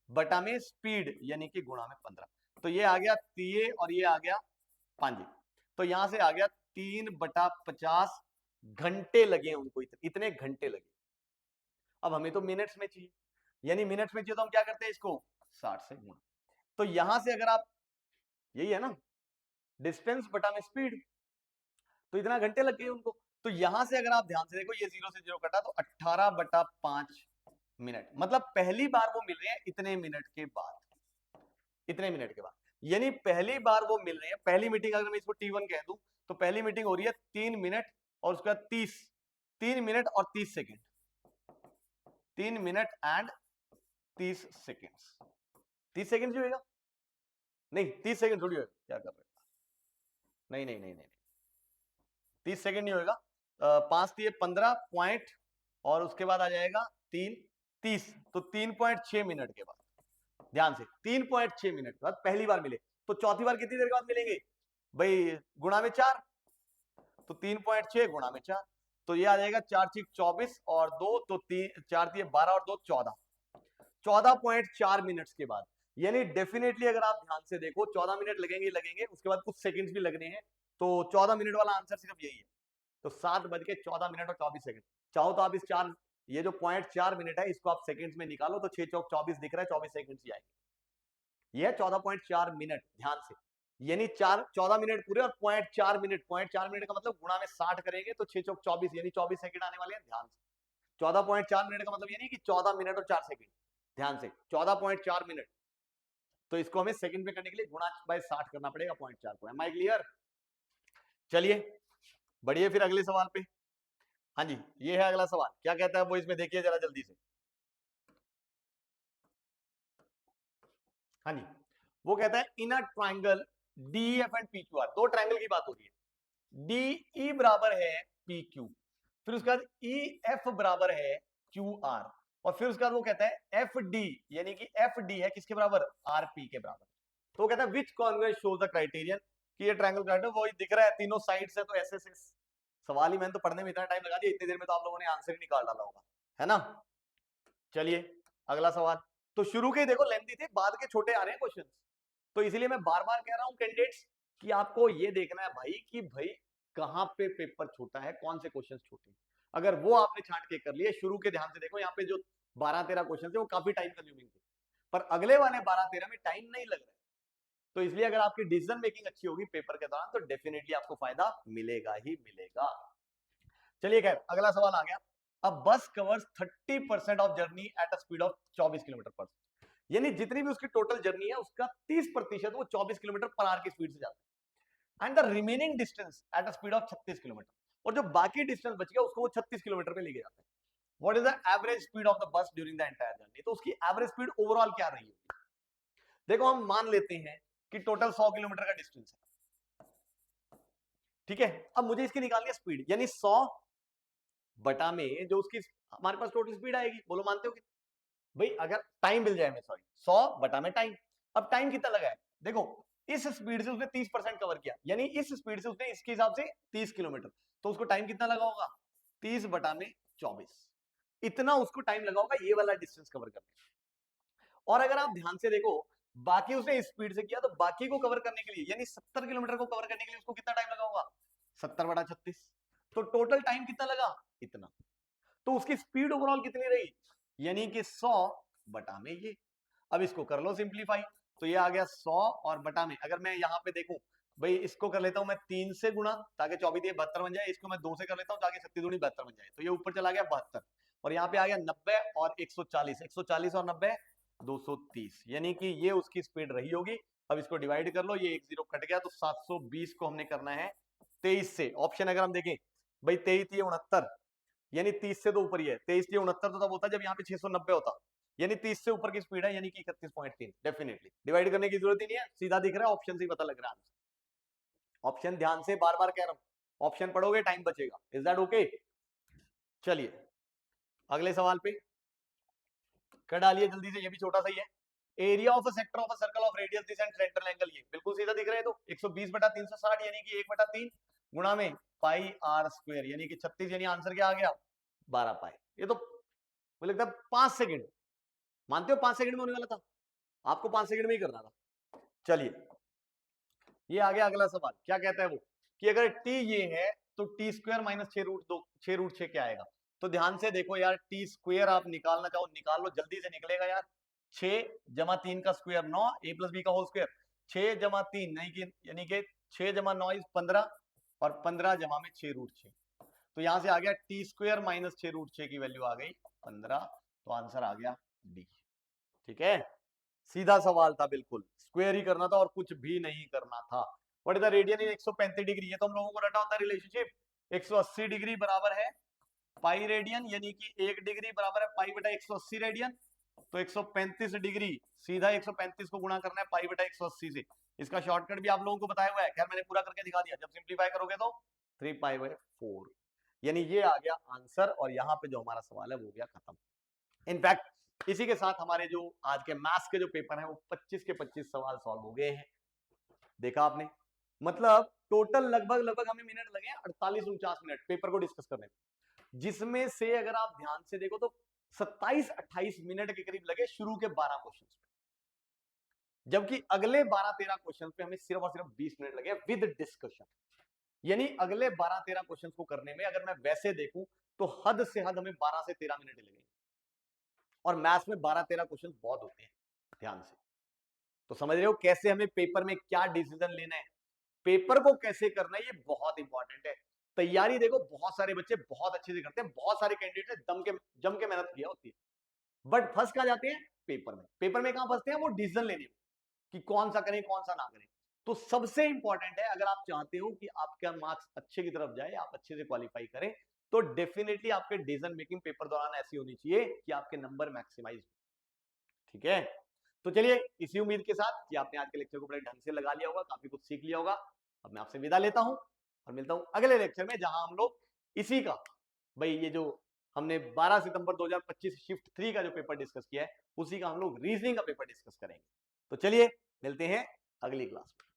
बटा में स्पीड यानी कि गुणा में 15, तो ये आ गया 3 और ये आ गया 5, तो यहां से आ गया 3/50 घंटे लगे उनको, इतने घंटे लगे। अब हमें तो मिनट्स में चाहिए, यानी मिनट्स में चाहिए तो हम क्या करते हैं इसको 60 से गुणा, तो यहां से अगर आप, यही है ना डिस्टेंस बटा में स्पीड, तो इतना घंटे लग गए उनको, तो यहां से अगर आप ध्यान से देखो ये 0 से 0 कटा तो 18/5 मिनट, मतलब पहली बार वो मिल रहे हैं इतने मिनट के बाद, इतने मिनट के बाद, यानी पहली बार वो मिल रहे हैं, पहली मीटिंग अगर मैं इसको T1 कह दूं तो पहली मीटिंग हो रही है 3 मिनट और उसके बाद 3 मिनट और 30 second, 3 minute and 30 seconds, 30 second जो होगा, नहीं 30 सेकेंड थोड़ी होगा, क्या कर रहे हैं, नहीं नहीं नहीं नहीं 30 सेकेंड नहीं होगा, 5 दिए 15 पॉइंट और उसके बाद आ जाएगा 3 30, तो 3.6 मिनट के बाद, ध्यान से 3.6 मिनट के बाद पहली बार मिले, तो चौथी बार कितनी देर के बाद मिलेंगे भाई, गुणा में 4, तो 3.6 गुणा में 4, तो ये आ जाएगा 4 6 24 और 2 तो 3 4 दिए 12 और 2 14, 14.4 मिनट्स के बाद, यानी डेफिनेटली अगर आप ध्यान से देखो 14 मिनट लगेंगे लगेंगे, उसके बाद कुछ सेकंड्स भी लगने हैं, तो 14 मिनट वाला आंसर सिर्फ यही है, तो 7:14 और 24 सेकंड, चाहो तो आप इस 4, ये जो 0.4 मिनट है इसको आप सेकंड्स में निकालो तो 6 चौक 24 दिख रहा है, 24 सेकंड ही आएंगे, ये 14.4 मिनट, ध्यान से, यानी 14 मिनट पूरे और 0.4 मिनट, 0.4 मिनट का मतलब गुणा में 60 करेंगे तो 6 चौक 24 यानी 24 सेकंड आने वाले हैं, ध्यान से, 14.4 मिनट का मतलब ये नहीं कि 14 मिनट और 4 सेकंड, ध्यान से 14.4 मिनट, तो इसको हमें सेकंड में करने के लिए गुणा बाय 60 करना पड़ेगा 0.4 को, एम आई क्लियर। चलिए बढ़िए फिर अगले सवाल पे, हाँ जी ये है अगला सवाल, क्या कहता है वो इसमें देखिए जरा जल्दी से, हाँ जी वो कहता है in a triangle DEF and PQR, दो ट्रायंगल की बात हो रही है, DE बराबर है PQ, फिर उसके बाद EF बराबर है QR, और फिर उसके बाद वो कहता है FD, यानी कि FD है किसके बराबर, RP के बराबर। तो वो कहता है विच कॉन्ग्रुएंस शोज द क्राइटेरियन, कि ये ट्रायंगल क्राइटेरियन वही दिख रहा है तीनों साइड से, तो SSS सवाल ही मैंने तो पढ़ने में इतना टाइम लगा दिया, इतनी देर में तो आप लोगों ने आंसर ही निकाल डाला होगा, है ना। चलिए अगला सवाल, तो शुरू के ही देखो लेंथी थे, बाद के छोटे आ रहे हैं क्वेश्चन, तो इसीलिए मैं बार बार कह रहा हूं कैंडिडेट्स कि आपको ये देखना है भाई कि भाई कहां पे पेपर छोटा है, कौन से क्वेश्चन छोटे हैं। अगर वो आपने छांट के कर लिए, शुरू के ध्यान से देखो, यहाँ पे जो 12-13 क्वेश्चन थे वो काफी टाइम कंज्यूमिंग थे, पर अगले वाले 12-13 में टाइम नहीं लग रहा है, तो इसलिए अगर आपकी डिसीजन मेकिंग अच्छी होगी पेपर के दौरान, तो डेफिनेटली आपको फायदा मिलेगा ही मिलेगा। चलिए खैर अगला सवाल आ गया, अब बस covers 30% of journey at a speed of 24 kilometre पर, यानी जितनी भी उसकी टोटल जर्नी है उसका 30% वो 24 किलोमीटर पर आवर की स्पीड से जाता है, and the remaining distance at a speed of 36 kilometre, और जो बाकी डिस्टेंस बच गया उसको वो 36 किलोमीटर पे लेके जाता है। What is the average speed of the bus during the entire journey, तो उसकी एवरेज स्पीड ओवरऑल क्या रही होगी। देखो हम मान लेते हैं कि टोटल 100 किलोमीटर का डिस्टेंस है, ठीक है। अब मुझे इसकी निकालनी है स्पीड, यानी 100 बटा में जो उसकी हमारे पास टोटल स्पीड आएगी, बोलो मानते हो कि भाई, अगर टाइम मिल जाए हमें, सॉरी 100 बटा में टाइम, अब टाइम कितना लगा है, देखो इस स्पीड से उसने 30% कवर किया, यानी इस स्पीड से उसने इसके हिसाब से 30 किलोमीटर, तो उसको टाइम कितना लगा होगा, 30 बटा में 24, इतना उसको टाइम लगा होगा ये वाला डिस्टेंस कवर करने। और अगर आप ध्यान से देखो, बाकी उसने इस स्पीड से किया, तो बाकी को कवर करने के लिए, यानी 70 किलोमीटर को कवर करने के लिए उसको कितना टाइम लगा होगा, 70 बटा 36, तो टोटल टाइम कितना लगा, इतना। तो उसकी स्पीड ओवरऑल कितनी रही, यानी कि 100 बटा में ये। अब इसको कर लो सिंप्लीफाई, तो ये आ गया 100 और बटा में, अगर मैं यहाँ पे देखूं भाई, इसको कर लेता हूं मैं 3 से गुणा, ताकि 24 72 बन जाए, इसको मैं 2 से कर लेता हूं ताकि 37 दूनी 72 बन जाए, तो ये ऊपर चला गया 72, और यहाँ पे आ गया 90 और 140, 140 और 90 230, यानी कि ये उसकी स्पीड रही होगी। अब इसको डिवाइड कर लो, ये एक जीरो कट गया, तो 720 को हमने करना है 23 से। ऑप्शन अगर हम देखें भाई, 23 69, यानी 30 से तो ऊपर ही है, 23 69 तो तब होता जब यहाँ पे 690 होता, यानी 30 से ऊपर की स्पीड है, यानी कि 31.3, डेफिनेटली डिवाइड करने की जरूरत ही नहीं है, सीधा दिख रहा है, ऑप्शन से ही पता लग रहा है। ऑप्शन ध्यान से बार बार कह रहा हूं, ऑप्शन पढ़ोगे टाइम बचेगा, इज दैट ओके। चलिए अगले सवाल पे कर डालिए जल्दी से, ये भी छोटा सा ही है। Area of a sector of a circle of radius this and central angle, ये बिल्कुल सीधा दिख रहा है, तो 120 बटा 360, यानी कि 1 बटा 3 गुणा में पाई आर स्क्वायर, यानी कि 36, यानी आंसर क्या आ गया 12 पाई। ये तो मुझे लगता है 5 सेकंड, मानते हो 5 सेकंड में होने वाला था, आपको 5 सेकंड में ही करना था। चलिए ये आ गया अगला सवाल, क्या कहता है वो, कि अगर टी ये है तो T square minus 6 root 2, 6 root 6 क्या आएगा। तो ध्यान से देखो यार, टी स्क्वायर आप निकालना चाहो निकाल लो, जल्दी से निकलेगा यार। 6 जमा 3 का स्क्वायर 9, ए प्लस बी का होल स्क्वायर, 6 जमा 3 नहीं कि, यानी कि 6 जमा 9 15, और 15 जमा में 6 रूट 6, तो यहां से आ गया टी स्क्वायर माइनस 6 रूट 6 की वैल्यू आ गई 15, तो आंसर आ गया डी। ठीक है, सीधा सवाल था, बिल्कुल स्क्वायर ही करना था और कुछ भी नहीं करना था। What is the radian in 135 degree, ये तो हम लोगों को रटा होता है रिलेशनशिप, 180 डिग्री बराबर है पाई रेडियन, यानी कि 1 डिग्री बराबर है पाई बटा 180 रेडियन, तो 135 डिग्री सीधा 135 को गुणा करना है पाई बटा 180 से। इसका शॉर्टकट भी आप लोगों को बताया हुआ है, खैर मैंने पूरा करके दिखा दिया, जब सिंप्लीफाई करोगे तो 3 पाई बाय 4, यानी ये आ गया आंसर, और यहाँ पे जो हमारा सवाल है वो गया खत्म। इनफैक्ट इसी के साथ हमारे जो आज के मैथ्स के जो पेपर हैं वो 25 के 25 सवाल सॉल्व हो गए हैं। देखा आपने, मतलब टोटल लगभग लगभग हमें मिनट लगे 48-49 मिनट पेपर को डिस्कस करने में, जिसमें से अगर आप ध्यान से देखो तो 27-28 मिनट के करीब लगे शुरू के 12 क्वेश्चन पे, जबकि अगले 12-13 क्वेश्चन पे हमें सिर्फ और सिर्फ 20 मिनट लगे विद डिस्कशन। यानी अगले 12-13 क्वेश्चन को करने में अगर मैं वैसे देखूं तो हद से हद हमें 12 से 13 मिनट लगेंगे, और मैथ्स में 12-13 क्वेश्चन बहुत होते हैं, ध्यान से। तो समझ रहे हो कैसे हमें पेपर में क्या डिसीजन लेना है, पेपर को कैसे करना है, ये बहुत इंपॉर्टेंट है। तैयारी देखो बहुत सारे बच्चे बहुत अच्छे से करते हैं, बहुत सारे कैंडिडेट ने जम के मेहनत किया होती है, बट फंस कहां जाते हैं पेपर में। पेपर में कहां फंसते हैं वो डिसीजन लेने में, कि कौन सा करें कौन सा ना करें। तो सबसे इंपॉर्टेंट है, अगर आप चाहते हो कि आपका मार्क्स अच्छे की तरफ जाए, आप अच्छे से क्वालिफाई करें, तो डेफिनेटली आपके डिसीजन मेकिंग पेपर दौरान ऐसी होनी चाहिए कि आपके नंबर मैक्सिमाइज। ठीक है, तो चलिए इसी उम्मीद के साथ कि आपने आज के लेक्चर को बड़े ढंग से लगा लिया होगा, काफी कुछ सीख लिया होगा, अब मैं आपसे विदा लेता हूं। और मिलता हूं अगले लेक्चर में, जहां हम लोग इसी का, भाई ये जो हमने 12 सितंबर 2025 शिफ्ट 3 का जो पेपर डिस्कस किया है, उसी का हम लोग रीजनिंग का पेपर डिस्कस करेंगे। तो चलिए मिलते हैं अगली क्लास में।